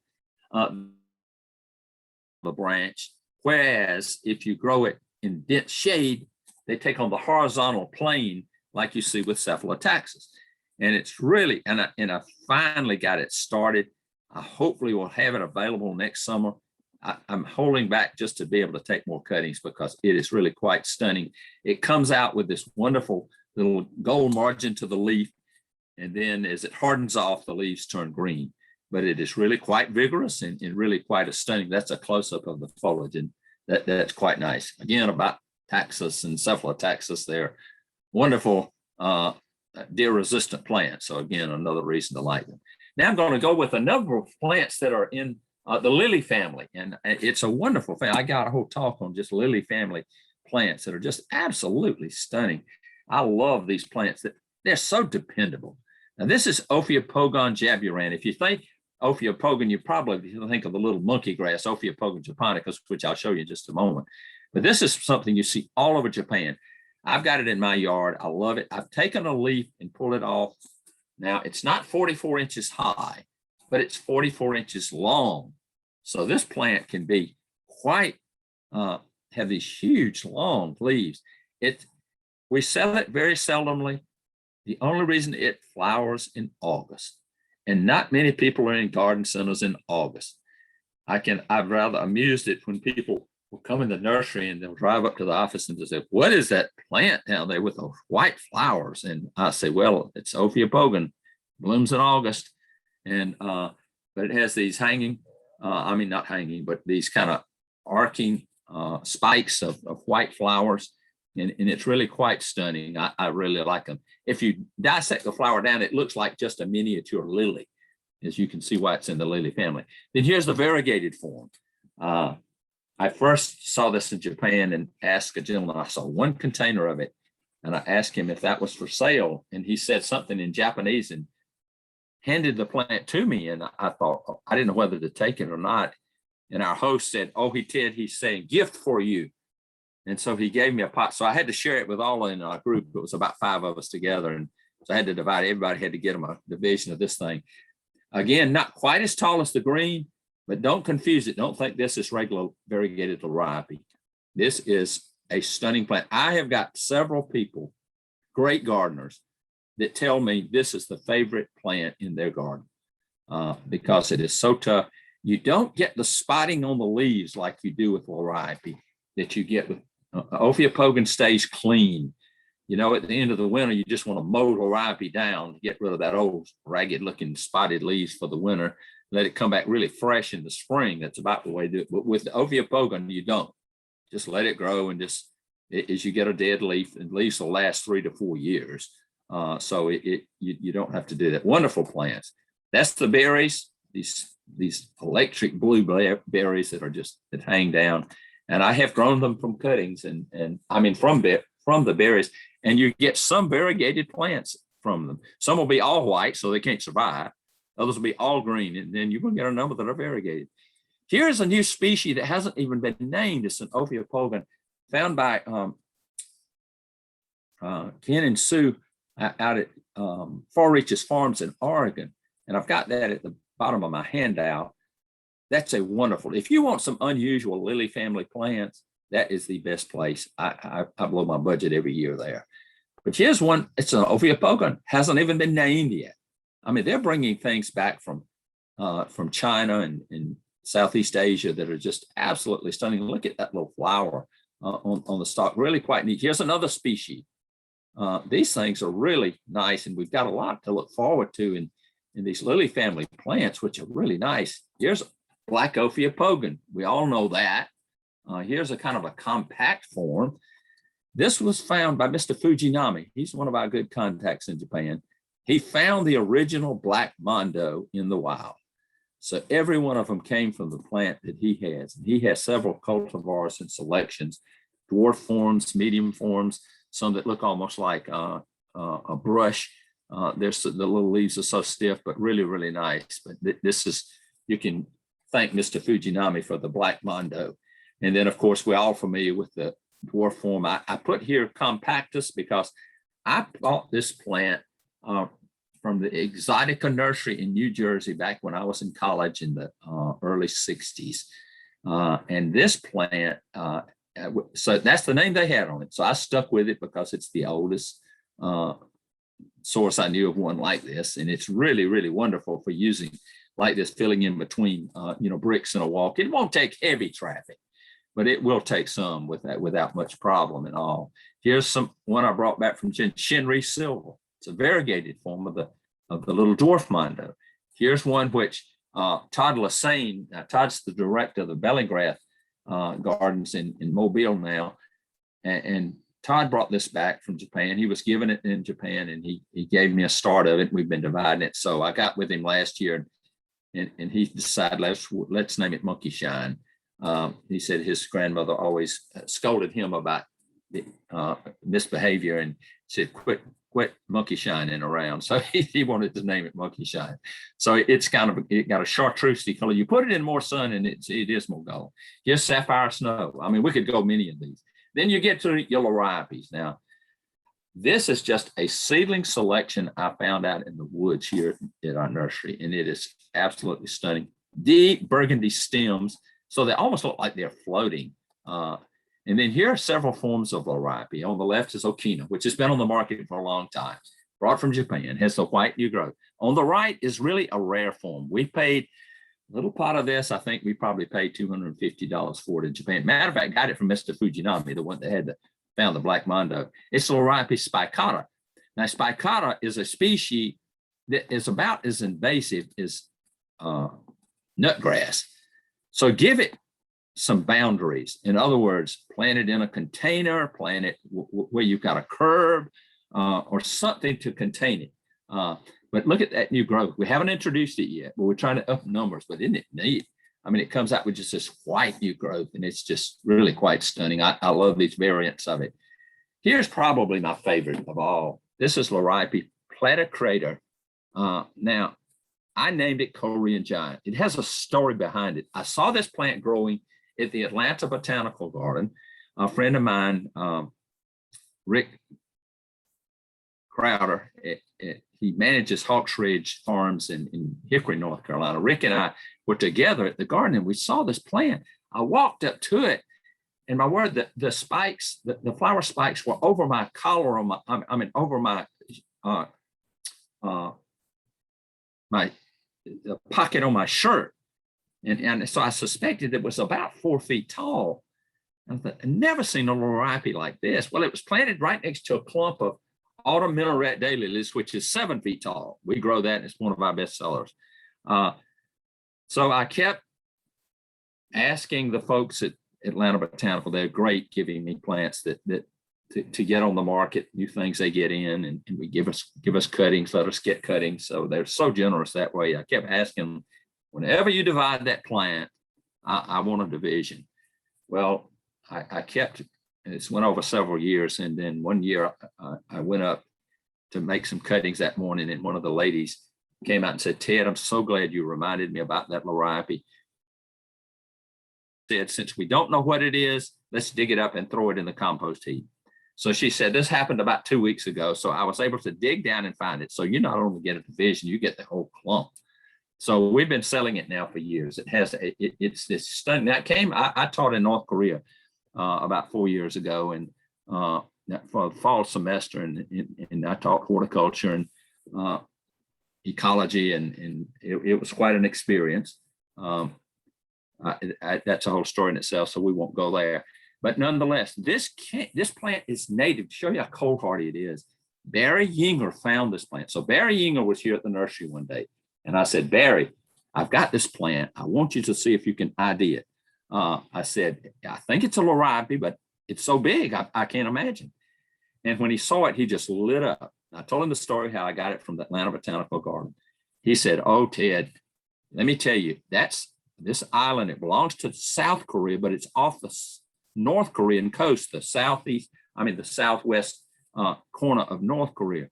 the branch, whereas if you grow it in dense shade, they take on the horizontal plane like you see with Cephalotaxis. And it's really, and I finally got it started. I hopefully will have it available next summer. I'm holding back just to be able to take more cuttings because it is really quite stunning. It comes out with this wonderful little gold margin to the leaf. And then as it hardens off, the leaves turn green. But it is really quite vigorous and really quite a stunning. That's a close-up of the foliage, and that's quite nice. Again, about Taxus and Cephalotaxis, they're wonderful deer-resistant plants. So again, another reason to like them. Now I'm going to go with a number of plants that are in the lily family, and it's a wonderful family. I got a whole talk on just lily family plants that are just absolutely stunning. I love these plants. They're so dependable. Now this is Ophiopogon jaburan. If you think Ophiopogon, you probably think of the little monkey grass, Ophiopogon japonicus, which I'll show you in just a moment. But this is something you see all over Japan. I've got it in my yard. I love it. I've taken a leaf and pulled it off. Now, it's not 44 inches high, but it's 44 inches long. So this plant can be quite, have these huge, long leaves. We sell it very seldomly. The only reason it flowers in August, and not many people are in garden centers in August. I've rather amused it when people will come in the nursery and they'll drive up to the office and they'll say, what is that plant down there with those white flowers? And I say, well, it's Ophiopogon, blooms in August. And, but it has these hanging, not hanging, but these kind of arcing spikes of white flowers. And it's really quite stunning. I really like them. If you dissect the flower down, it looks like just a miniature lily, as you can see why it's in the lily family. Then here's the variegated form. I first saw this in Japan and asked a gentleman, I saw one container of it, and I asked him if that was for sale. And he said something in Japanese and handed the plant to me. And I thought, I didn't know whether to take it or not. And our host said, oh, he's saying gift for you. And so he gave me a pot. So I had to share it with all in our group. It was about 5 of us together. And so I had to divide. Everybody had to get them a division of this thing. Again, not quite as tall as the green, but don't confuse it. Don't think this is regular variegated liriape. This is a stunning plant. I have got several people, great gardeners, that tell me this is the favorite plant in their garden because it is so tough. You don't get the spotting on the leaves like you do with liriape. that you get with Ophiopogon stays clean. You know, at the end of the winter, you just want to mow liripe down to get rid of that old ragged looking spotted leaves for the winter. Let it come back really fresh in the spring. That's about the way to do it. But with the Ophiopogon, you don't. Just let it grow, and just as you get a dead leaf, and leaves will last 3 to 4 years. So you don't have to do that. Wonderful plants. That's the berries. These electric blue berries that hang down, and I have grown them from cuttings, and I mean from the berries, and you get some variegated plants from them. Some will be all white, so they can't survive. Others will be all green, and then you're going to get a number that are variegated. Here's a new species that hasn't even been named. It's an Ophiopogon found by Ken and Sue out at Far Reaches Farms in Oregon, and I've got that at the bottom of my handout. That's a wonderful. If you want some unusual lily family plants, that is the best place. I blow my budget every year there. But here's one. It's an Ophiopogon. Hasn't even been named yet. I mean, they're bringing things back from China and Southeast Asia that are just absolutely stunning. Look at that little flower on the stalk. Really quite neat. Here's another species. These things are really nice, and we've got a lot to look forward to in these lily family plants, which are really nice. Here's Black Ophiopogon. We all know that. Here's a kind of a compact form. This was found by Mr. Fujinami. He's one of our good contacts in Japan. He found the original Black Mondo in the wild. So every one of them came from the plant that he has. And he has several cultivars and selections, dwarf forms, medium forms, some that look almost like a brush. The little leaves are so stiff, but really, really nice. But this is, you can thank Mr. Fujinami for the Black Mondo. And then, of course, we're all familiar with the dwarf form. I put here Compactus because I bought this plant from the Exotica Nursery in New Jersey back when I was in college in the early 60s. And this plant, so that's the name they had on it. So I stuck with it because it's the oldest source I knew of one like this. And it's really, really wonderful for using like this, filling in between, bricks and a walk. It won't take heavy traffic, but it will take some with that without much problem at all. Here's one I brought back from Shinri Silver. It's a variegated form of the little dwarf mondo. Here's one which Todd Lassane, Todd's the director of the Bellingrath Gardens in Mobile now, and Todd brought this back from Japan. He was given it in Japan, and he gave me a start of it. We've been dividing it. So I got with him last year, and he decided let's name it Monkey Shine. He said his grandmother always scolded him about misbehavior and said, quit monkey shining around. So he wanted to name it Monkey Shine. So it got a chartreusey color. You put it in more sun and it is more gold. Here's Sapphire Snow. I mean, we could go many of these. Then you get to yellow ripes. Now, this is just a seedling selection I found out in the woods here at our nursery, and it is absolutely stunning. Deep burgundy stems, so they almost look like they're floating. And then here are several forms of liripe. On the left is Okina, which has been on the market for a long time, brought from Japan, has the white new growth. On the right is really a rare form. We paid a little pot of this. I think we probably paid $250 for it in Japan. Matter of fact, got it from Mr. Fujinami, the one that found the Black Mondo. It's liripe spicata. Now, spicata is a species that is about as invasive as nutgrass. So give it some boundaries. In other words, plant it in a container, plant it where you've got a curb or something to contain it. But look at that new growth. We haven't introduced it yet, but we're trying to up numbers. But isn't it neat? I mean, it comes out with just this white new growth, and it's just really quite stunning. I love these variants of it. Here's probably my favorite of all. This is liripe platycrater. Now, I named it Korean Giant. It has a story behind it. I saw this plant growing at the Atlanta Botanical Garden. A friend of mine, Rick Crowder, he manages Hawks Ridge Farms in Hickory, North Carolina. Rick and I were together at the garden, and we saw this plant. I walked up to it, and my word, the spikes, the flower spikes were over my collar, over my the pocket on my shirt. And so I suspected it was about 4 feet tall. I thought, I've never seen a liripe like this. Well, it was planted right next to a clump of autumn minaret daylilies, which is 7 feet tall. We grow that, and it's one of our best sellers. So I kept asking the folks at Atlanta Botanical. They're great giving me plants that to get on the market, new things they get in, and we give us cuttings, let us get cuttings. So they're so generous that way. I kept asking them, whenever you divide that plant, I want a division. Well, I kept, and it's went over several years. And then one year I went up to make some cuttings that morning, and one of the ladies came out and said, "Ted, I'm so glad you reminded me about that liripe." Said, "Since we don't know what it is, let's dig it up and throw it in the compost heap." So she said, "This happened about 2 weeks ago." So I was able to dig down and find it. So you not only get a division, you get the whole clump. So we've been selling it now for years. It's this stunning. That came, I taught in North Korea about 4 years ago, and for the fall semester, and I taught horticulture and ecology, and it was quite an experience. That's a whole story in itself, so we won't go there. But nonetheless, this plant is native. To show you how cold hardy it is, Barry Yinger found this plant. So Barry Yinger was here at the nursery one day, and I said, "Barry, I've got this plant. I want you to see if you can ID it." I said, "I think it's a liripe, but it's so big, I can't imagine." And when he saw it, he just lit up. I told him the story how I got it from the Atlanta Botanical Garden. He said, "Oh, Ted, let me tell you, that's this island. It belongs to South Korea, but it's off the North Korean coast, the southwest corner of North Korea."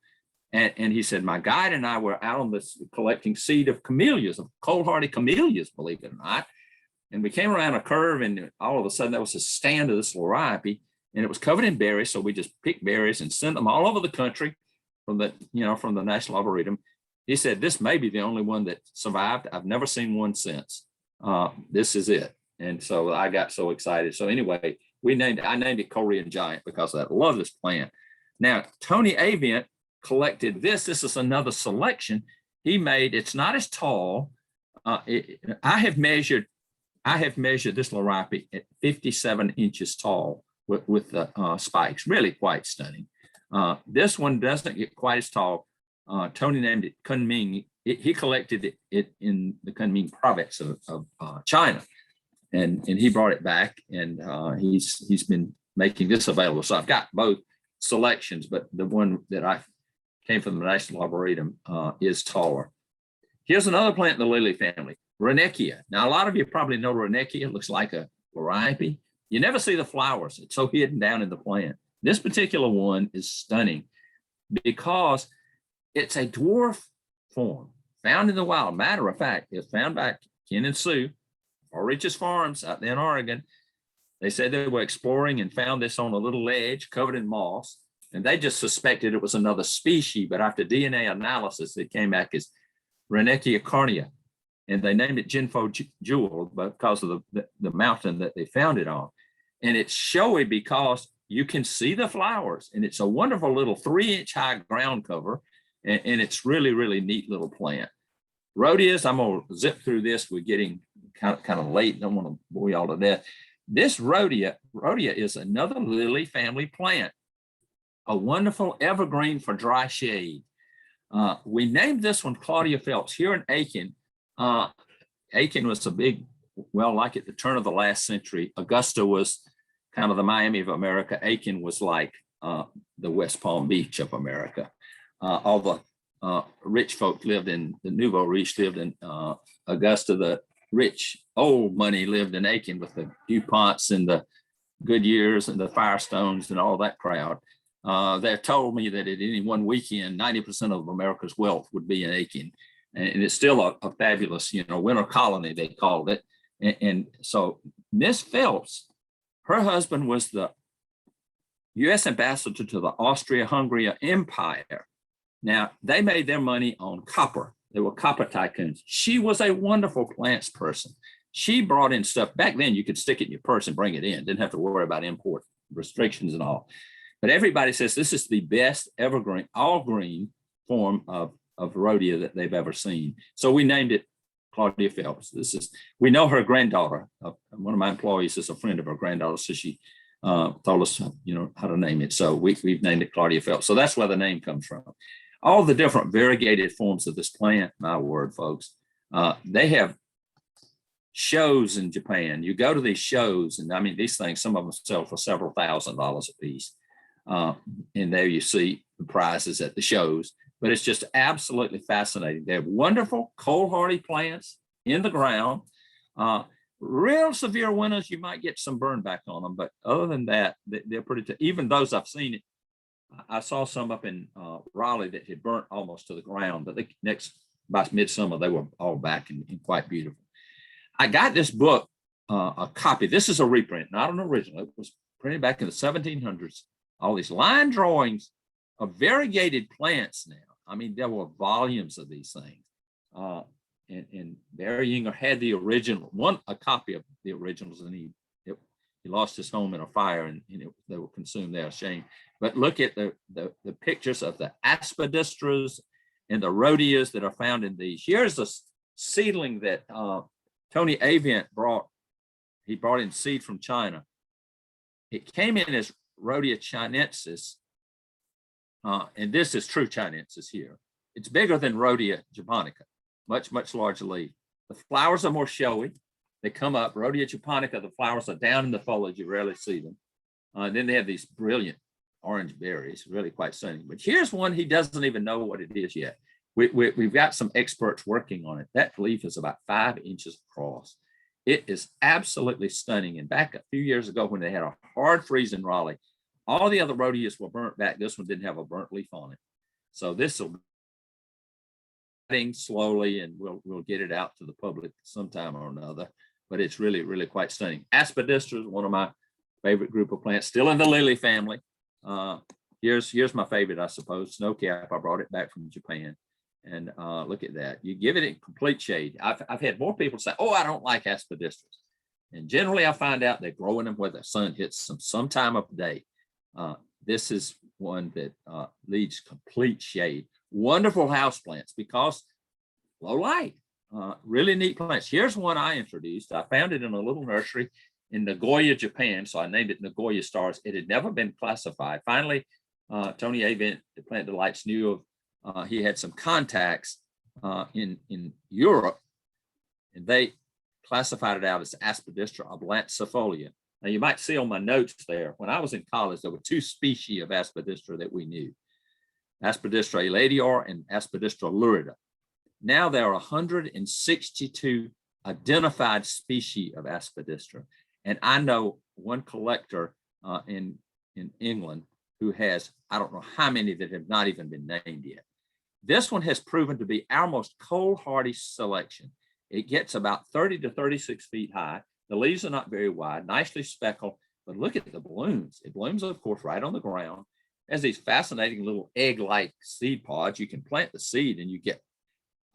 And he said, "My guide and I were out on this collecting seed of camellias, of cold hardy camellias, believe it or not. And we came around a curve, and all of a sudden there was a stand of this liripe, and it was covered in berries. So we just picked berries and sent them all over the country from the National Arboretum." He said, "This may be the only one that survived. I've never seen one since. This is it." And so I got so excited. So anyway, I named it Korean Giant because I love this plant. Now, Tony Avent collected this. This is another selection he made. It's not as tall. I have measured this liripe at 57 inches tall with the spikes. Really quite stunning. This one doesn't get quite as tall. Tony named it Kunming. He collected it in the Kunming province of China, and he brought it back, and he's been making this available. So I've got both selections, but the one that I came from the National Arboretum is taller. Here's another plant in the lily family, Rhenechia. Now, a lot of you probably know Rhenechia. It looks like a liripe. You never see the flowers. It's so hidden down in the plant. This particular one is stunning because it's a dwarf form found in the wild. Matter of fact, it's found by Ken and Sue, or Rich's Farms out there in Oregon. They said they were exploring and found this on a little ledge covered in moss, and they just suspected it was another species, but after DNA analysis, it came back as Rhenechia carnea, and they named it Jinfo Jewel because of the mountain that they found it on. And it's showy because you can see the flowers, and it's a wonderful little 3-inch high ground cover, and it's really, really neat little plant. Rhodias, I'm going to zip through this. We're getting kind of late. Don't want to bore you all to death. This rhodia is another lily family plant, a wonderful evergreen for dry shade. We named this one Claudia Phelps here in Aiken. Aiken was like at the turn of the last century, Augusta was kind of the Miami of America. Aiken was like the West Palm Beach of America. All the rich folk lived in the Nouveau Riche, lived in Augusta. The rich old money lived in Aiken with the DuPonts and the Goodyears and the Firestones and all that crowd. They told me that at any one weekend, 90% of America's wealth would be in Aiken. And it's still a fabulous, winter colony, they called it. And so Miss Phelps, her husband was the U.S. ambassador to the Austria-Hungary Empire. Now, they made their money on copper. They were copper tycoons. She was a wonderful plants person. She brought in stuff. Back then, you could stick it in your purse and bring it in. Didn't have to worry about import restrictions and all. But everybody says this is the best evergreen, all green form of rhodia that they've ever seen. So we named it Claudia Phelps. We know her granddaughter. One of my employees is a friend of her granddaughter, so she told us, how to name it. So we've named it Claudia Phelps. So that's where the name comes from. All the different variegated forms of this plant, my word, folks, they have shows in Japan. You go to these shows, and I mean, these things, some of them sell for several $1,000s a piece. And there you see the prizes at the shows, but it's just absolutely fascinating. They have wonderful cold hardy plants in the ground. Real severe winters, you might get some burn back on them, but other than that, they're pretty, even those I've seen it. I saw some up in Raleigh that had burnt almost to the ground, but by midsummer, they were all back and quite beautiful. I got this book, a copy. This is a reprint, not an original. It was printed back in the 1700s. All these line drawings of variegated plants now. I mean, there were volumes of these things. And Barry Yinger had the original, a copy of the originals, and he lost his home in a fire, and they were consumed there, shame. But look at the pictures of the aspidistras and the rhodias that are found in these. Here's a seedling that Tony Avent brought. He brought in seed from China. It came in as Rhodia chinensis, and this is true chinensis here. It's bigger than Rhodia japonica, much, much larger leaf. The flowers are more showy. They come up. Rhodia japonica, the flowers are down in the foliage. You rarely see them. Then they have these brilliant orange berries, really quite stunning. But here's one he doesn't even know what it is yet. We've got some experts working on it. That leaf is about 5 inches across. It is absolutely stunning. And back a few years ago when they had a hard freeze in Raleigh, all the other rhodias were burnt back. This one didn't have a burnt leaf on it. So this will be slowly, and we'll get it out to the public sometime or another. But it's really, really quite stunning. Aspidistra is one of my favorite group of plants, still in the lily family. Here's my favorite, I suppose, snowcap. I brought it back from Japan. And look at that. You give it in complete shade. I've had more people say, oh, I don't like aspidistras. And generally, I find out they're growing them where the sun hits them sometime of the day. This is one that needs complete shade. Wonderful house plants because low light. Really neat plants. Here's one I introduced. I found it in a little nursery in Nagoya, Japan. So I named it Nagoya Stars. It had never been classified. Finally, Tony Avent, the Plant Delights, knew of. He had some contacts in Europe, and they classified it out as Aspidistra oblancefolia. Now, you might see on my notes there, when I was in college, there were 2 species of Aspidistra that we knew, Aspidistra eladior and Aspidistra lurida. Now there are 162 identified species of Aspidistra, and I know one collector in England who has, I don't know how many that have not even been named yet. This one has proven to be our most cold hardy selection. It gets about 30 to 36 feet high. The leaves are not very wide, nicely speckled, but look at the blooms. It blooms, of course, right on the ground. It has these fascinating little egg-like seed pods. You can plant the seed and you get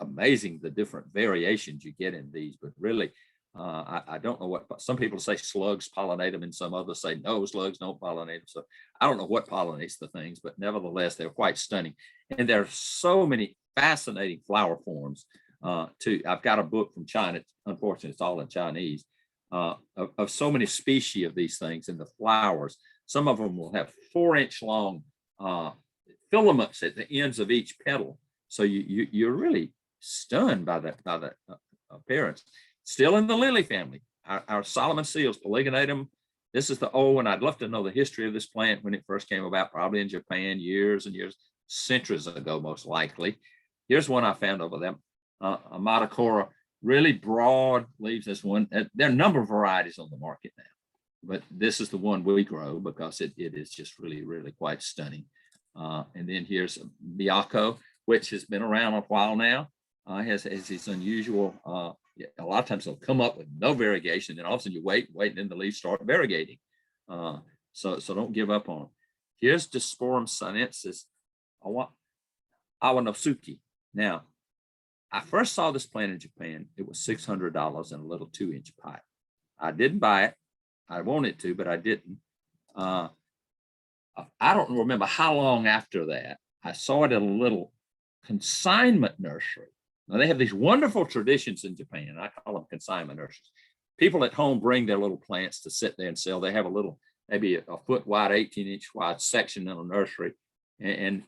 amazing the different variations you get in these, but really, I don't know what, some people say slugs pollinate them and some others say no, slugs don't pollinate them. So I don't know what pollinates the things, but nevertheless, they're quite stunning. And there are so many fascinating flower forms too. I've got a book from China, unfortunately, it's all in Chinese, of so many species of these things and the flowers. Some of them will have 4-inch long filaments at the ends of each petal. So you're really stunned by the appearance. Still in the lily family, our Solomon seals, Polygonatum. This is the old one. I'd love to know the history of this plant when it first came about, probably in Japan years and years, centuries ago, most likely. Here's one I found over there, Amatacora, really broad leaves. This one, there are a number of varieties on the market now, but this is the one we grow because it is just really, really quite stunning. And then here's Miyako, which has been around a while now. Has these unusual, a lot of times they'll come up with no variegation, and all of a sudden you wait, and then the leaves start variegating. So don't give up on them. Here's Disporum sinensis Awanosuke. Now, I first saw this plant in Japan. It was $600 in a little 2-inch pipe. I didn't buy it. I wanted to, but I didn't. I don't remember how long after that I saw it at a little consignment nursery Now they have these wonderful traditions in Japan. I call them consignment nurseries. People at home bring their little plants to sit there and sell. They have a little, maybe a foot wide, 18-inch wide section in a nursery. And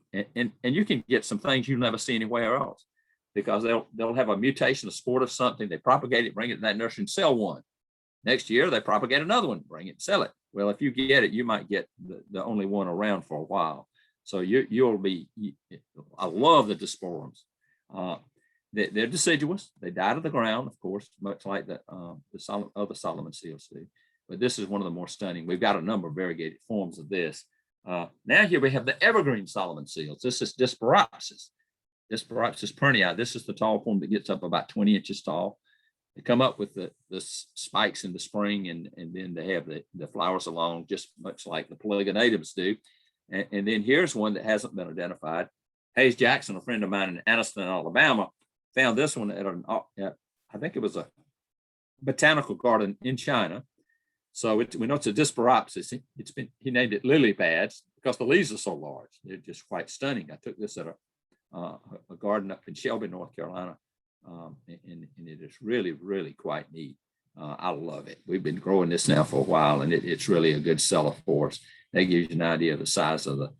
you can get some things you'll never see anywhere else, because they'll have a mutation, a sport of something. They propagate it, bring it to that nursery and sell one. Next year, they propagate another one, bring it and sell it. Well, if you get it, you might get the only one around for a while. So you'll be, I love the Disporums. They're deciduous. They die to the ground, of course, much like the other Solomon seals do. But this is one of the more stunning. We've got a number of variegated forms of this. Now here we have the evergreen Solomon seals. This is Disparopsis pernii. This is the tall form that gets up about 20 inches tall. They come up with the spikes in the spring, and then they have the flowers along, just much like the polygonatums do. And then here's one that hasn't been identified. Hayes Jackson, a friend of mine in Anniston, Alabama, found this one at I think it was a botanical garden in China. So we know it's a Disparopsis. He named it lily pads because the leaves are so large. They're just quite stunning. I took this at a garden up in Shelby, North Carolina, and it is really, really quite neat. I love it. We've been growing this now for a while, and it's really a good seller for us. That gives you an idea of the size of the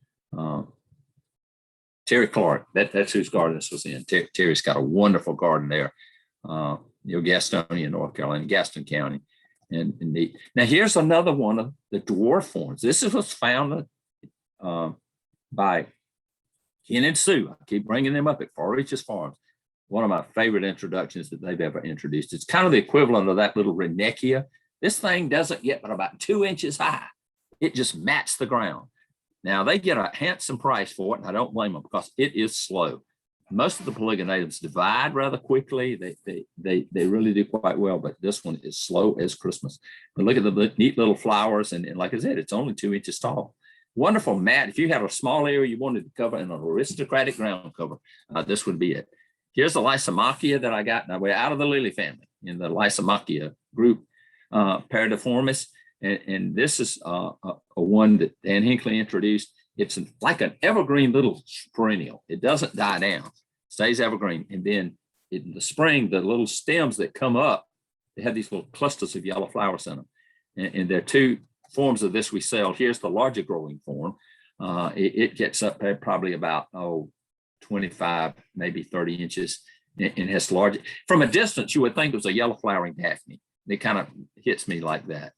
Terry Clark. That's whose garden this was in. Terry's got a wonderful garden there, Gastonia, North Carolina, Gaston County. And neat. Now here's another one of the dwarf forms. This was found by Ken and Sue. I keep bringing them up at Far Reaches Farms. One of my favorite introductions that they've ever introduced. It's kind of the equivalent of that little Renechia. This thing doesn't get but about 2 inches high. It just mats the ground. Now they get a handsome price for it, and I don't blame them because it is slow. Most of the polygonatums divide rather quickly. They really do quite well, but this one is slow as Christmas. But look at the neat little flowers, and like I said, it's only 2 inches tall. Wonderful mat. If you had a small area you wanted to cover in an aristocratic ground cover, this would be it. Here's the Lysomachia that I got. Now we're out of the lily family in the Lysomachia group, Paradiformis, and this is a one that Dan Hinckley introduced. It's like an evergreen little perennial. It doesn't die down, stays evergreen. And then in the spring, the little stems that come up, they have these little clusters of yellow flowers in them. And there are two forms of this we sell. Here's the larger growing form. It gets up there probably about 25, maybe 30 inches, and has large. From a distance, you would think it was a yellow flowering Daphne. It kind of hits me like that.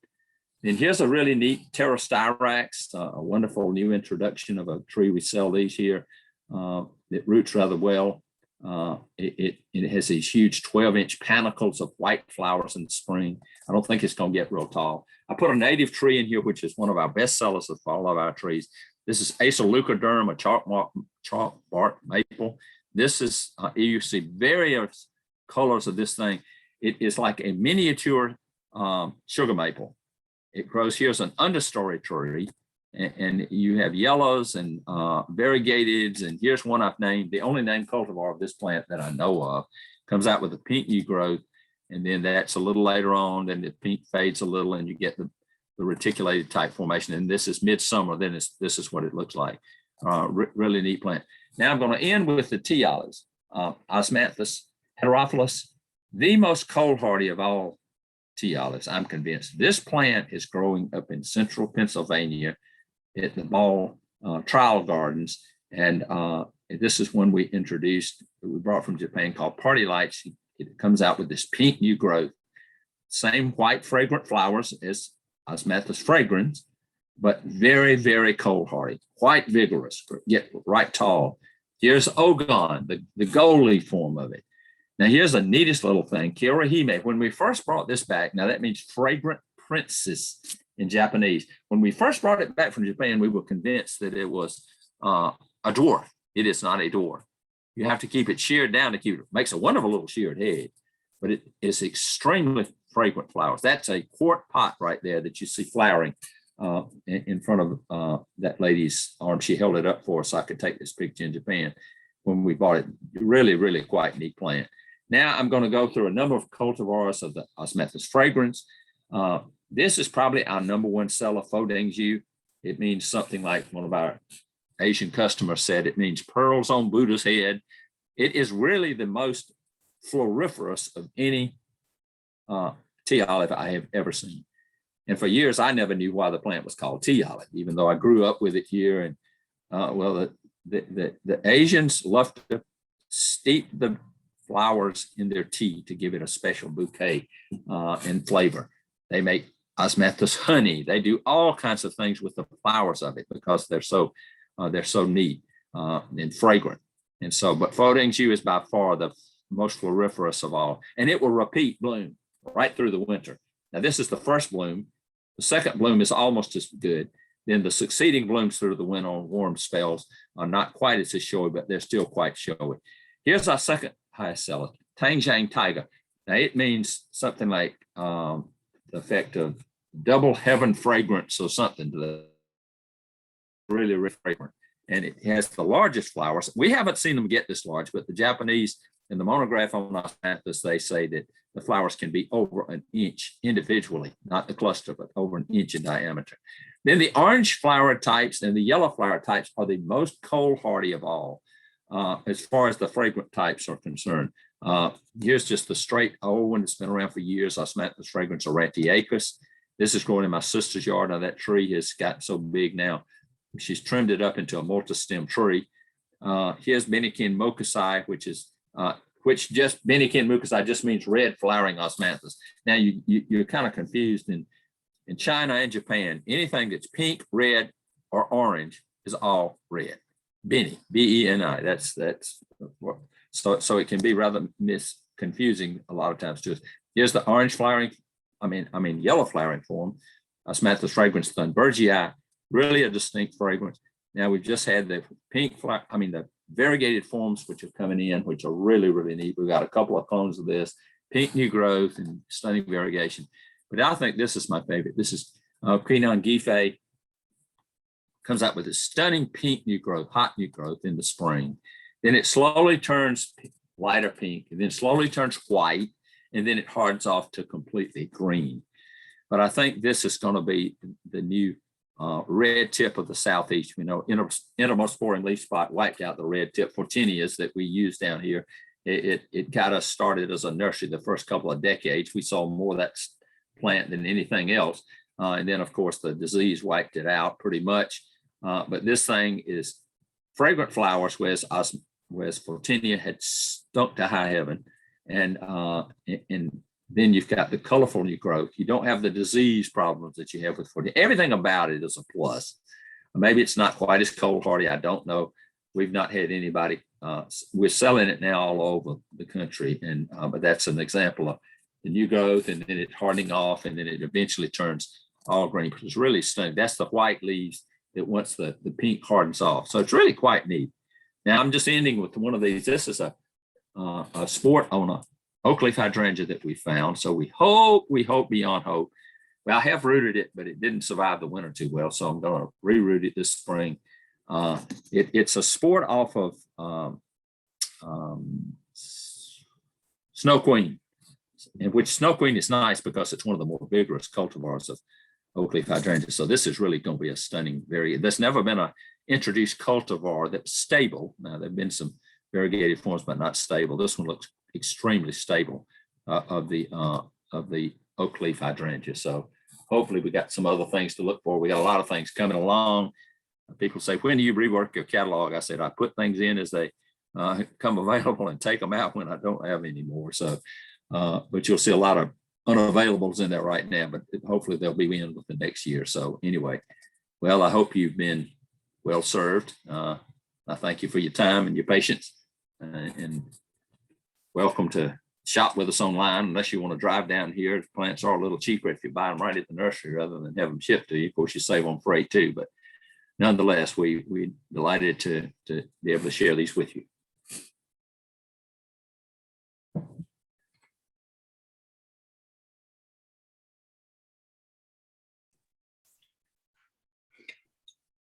And here's a really neat Pterostyrax, a wonderful new introduction of a tree. We sell these here. It roots rather well. It has these huge 12-inch panicles of white flowers in the spring. I don't think it's going to get real tall. I put a native tree in here, which is one of our best sellers of all of our trees. This is Acer-leucoderm, a chalk bark maple. This is, you see various colors of this thing. It is like a miniature sugar maple. It grows here as an understory tree, and you have yellows and variegateds. And here's one I've named, the only named cultivar of this plant that I know of. Comes out with a pink new growth, and then that's a little later on, then the pink fades a little, and you get the reticulated type formation. And this is midsummer, then this is what it looks like. Really neat plant. Now I'm going to end with the tea olives, Osmanthus heterophilus, the most cold hardy of all tea olives, I'm convinced. This plant is growing up in central Pennsylvania at the Ball Trial Gardens. And this is one we introduced, we brought from Japan, called Party Lights. It comes out with this pink new growth, same white fragrant flowers as Osmanthus fragrans, but very, very cold hardy, quite vigorous, get right tall. Here's Ogon, the gold leaf form of it. Now, here's the neatest little thing, Kirihime. When we first brought this back, now that means fragrant princess in Japanese. When we first brought it back from Japan, we were convinced that it was a dwarf. It is not a dwarf. You have to keep it sheared down to keep it. Makes a wonderful little sheared head, but it is extremely fragrant flowers. That's a quart pot right there that you see flowering in front of that lady's arm. She held it up for us so I could take this picture in Japan when we bought it. Really, really quite neat plant. Now I'm going to go through a number of cultivars of the Osmanthus fragrans. This is probably our number one seller, Fodingju. It means something like one of our Asian customers said, it means pearls on Buddha's head. It is really the most floriferous of any tea olive I have ever seen. And for years, I never knew why the plant was called tea olive, even though I grew up with it here. And well, the Asians love to steep the flowers in their tea to give it a special bouquet and flavor. They make osmanthus honey. They do all kinds of things with the flowers of it because they're so neat and fragrant. And so, but Foding's is by far the most floriferous of all, and it will repeat bloom right through the winter. Now, this is the first bloom. The second bloom is almost as good. Then the succeeding blooms through the winter on warm spells are not quite as showy, but they're still quite showy. Here's our second highest seller, Tangjiang Tiger. Now, it means something like the effect of double heaven fragrance or something to the really, really fragrant. And it has the largest flowers. We haven't seen them get this large, but the Japanese in the monograph on osmanthus, they say that the flowers can be over an inch individually, not the cluster, but over an inch in diameter. Then the orange flower types and the yellow flower types are the most cold hardy of all, as far as the fragrant types are concerned. Here's just the straight old one that's been around for years, osmanthus fragrans aurantiacus. This is growing in my sister's yard. Now that tree has gotten so big now, she's trimmed it up into a multi-stem tree. Here's Benikin mokusai, which just Benikin mokusai just means red flowering osmanthus. Now you're kind of confused in China and Japan. Anything that's pink, red, or orange is all red. Beni, B-E-N-I. That's so it can be rather confusing a lot of times to us. Here's the orange flowering, yellow flowering form, osmanthus fragrans thunbergii, really a distinct fragrance. Now we've just had the pink flower, the variegated forms which are coming in, which are really, really neat. We've got a couple of clones of this, pink new growth and stunning variegation. But I think this is my favorite. This is Quinon Gife. Comes out with a stunning pink new growth, hot new growth in the spring. Then it slowly turns lighter pink, and then slowly turns white, and then it hardens off to completely green. But I think this is going to be the new red tip of the Southeast. We know intermosporing leaf spot wiped out the red tip Fortinias that we use down here. It got us started as a nursery the first couple of decades. We saw more of that plant than anything else. And then, of course, the disease wiped it out pretty much. But this thing is fragrant flowers, whereas Fortinia had stunk to high heaven. And then you've got the colorful new growth. You don't have the disease problems that you have with Fortinia. Everything about it is a plus. Maybe it's not quite as cold hardy. I don't know. We've not had anybody. We're selling it now all over the country. And but that's an example of the new growth, and then it hardening off, and then it eventually turns all green. It's really stunning. That's the white leaves that once the pink hardens off. So it's really quite neat. Now I'm just ending with one of these. This is a sport on a oak leaf hydrangea that we found. So we hope beyond hope. Well, I have rooted it, but it didn't survive the winter too well. So I'm going to reroot it this spring. It's a sport off of Snow Queen, in which Snow Queen is nice because it's one of the more vigorous cultivars of oak leaf hydrangea. So this is really going to be a stunning variety. There's never been a introduced cultivar that's stable. Now there've been some variegated forms, but not stable. This one looks extremely stable of the oak leaf hydrangea. So hopefully we got some other things to look for. We got a lot of things coming along. People say, when do you rework your catalog? I said, I put things in as they come available and take them out when I don't have any more. So, but you'll see a lot of unavailables in there right now, but hopefully they'll be in with the next year. So anyway, well, I hope you've been well served. I thank you for your time and your patience, and welcome to shop with us online. Unless you want to drive down here, the plants are a little cheaper if you buy them right at the nursery rather than have them shipped to you. Of course, you save on freight too, but nonetheless, we're delighted to be able to share these with you.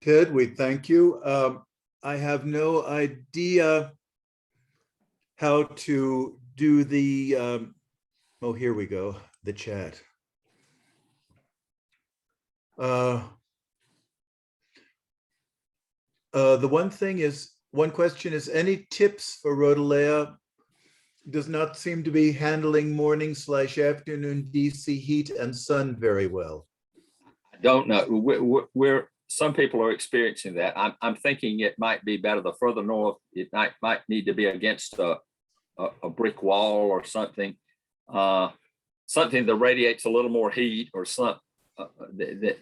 Ted, we thank you. I have no idea how to do the, oh, here we go, the chat. The one question is, any tips for Rhodalea does not seem to be handling morning/afternoon DC heat and sun very well. I don't know. We're some people are experiencing that. I'm thinking it might be better the further north. It might need to be against a brick wall or something, something that radiates a little more heat or something. Heat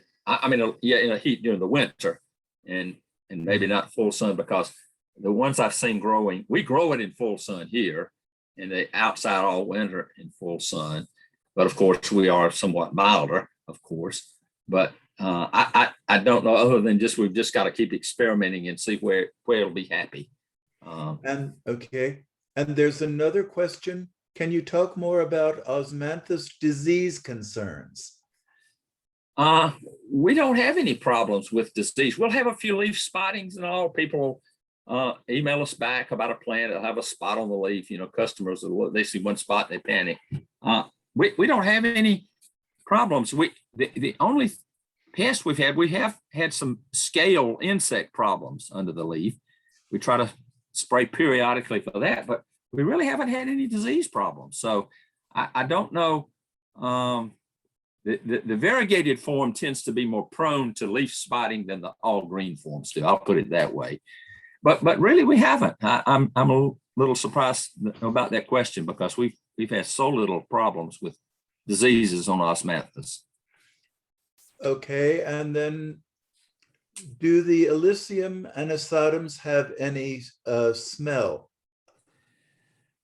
during the winter, and maybe not full sun, because the ones I've seen growing, we grow it in full sun here, and they outside all winter in full sun. But of course, we are somewhat milder, of course. But I don't know, other than we've just got to keep experimenting and see where it'll be happy. And there's another question. Can you talk more about osmanthus disease concerns? We don't have any problems with disease. We'll have a few leaf spottings and all. People email us back about a plant that'll have a spot on the leaf. Customers, they see one spot, they panic. We don't have any problems. The only pest we have had some scale insect problems under the leaf. We try to spray periodically for that, but we really haven't had any disease problems. So I don't know. The variegated form tends to be more prone to leaf spotting than the all green forms do. I'll put it that way. But really, we haven't. I'm a little surprised about that question, because we've had so little problems with diseases on osmanthus. Okay, and then do the Illicium and Asadums have any smell?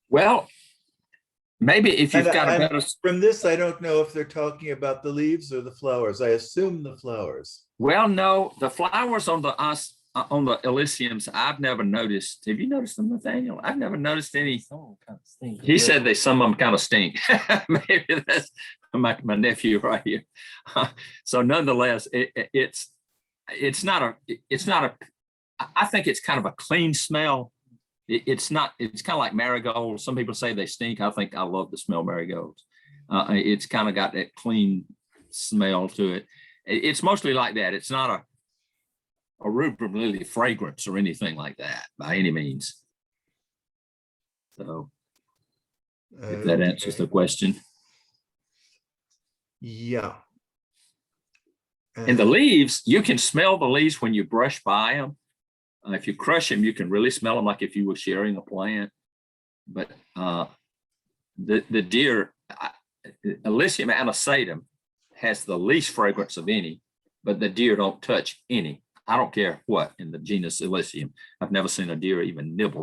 Well, maybe if you've got a better. From this, I don't know if they're talking about the leaves or the flowers. I assume the flowers. Well, no, the flowers on the Illiciums, I've never noticed. Have you noticed them, Nathaniel? I've never noticed any. Some kind of stink. He said some of them kind of stink. Maybe that's my nephew right here. So nonetheless, it's not a. I think it's kind of a clean smell. It's kind of like marigolds. Some people say they stink. I think I love to smell marigolds. It's kind of got that clean smell to it. It's mostly like that. It's not a rubrum lily fragrance or anything like that by any means. So if that answers the question. Yeah. And the leaves, you can smell the leaves when you brush by them. If you crush them, you can really smell them like if you were sharing a plant. But the deer, Illicium anisatum, has the least fragrance of any, but the deer don't touch any. I don't care what in the genus Illicium. I've never seen a deer even nibble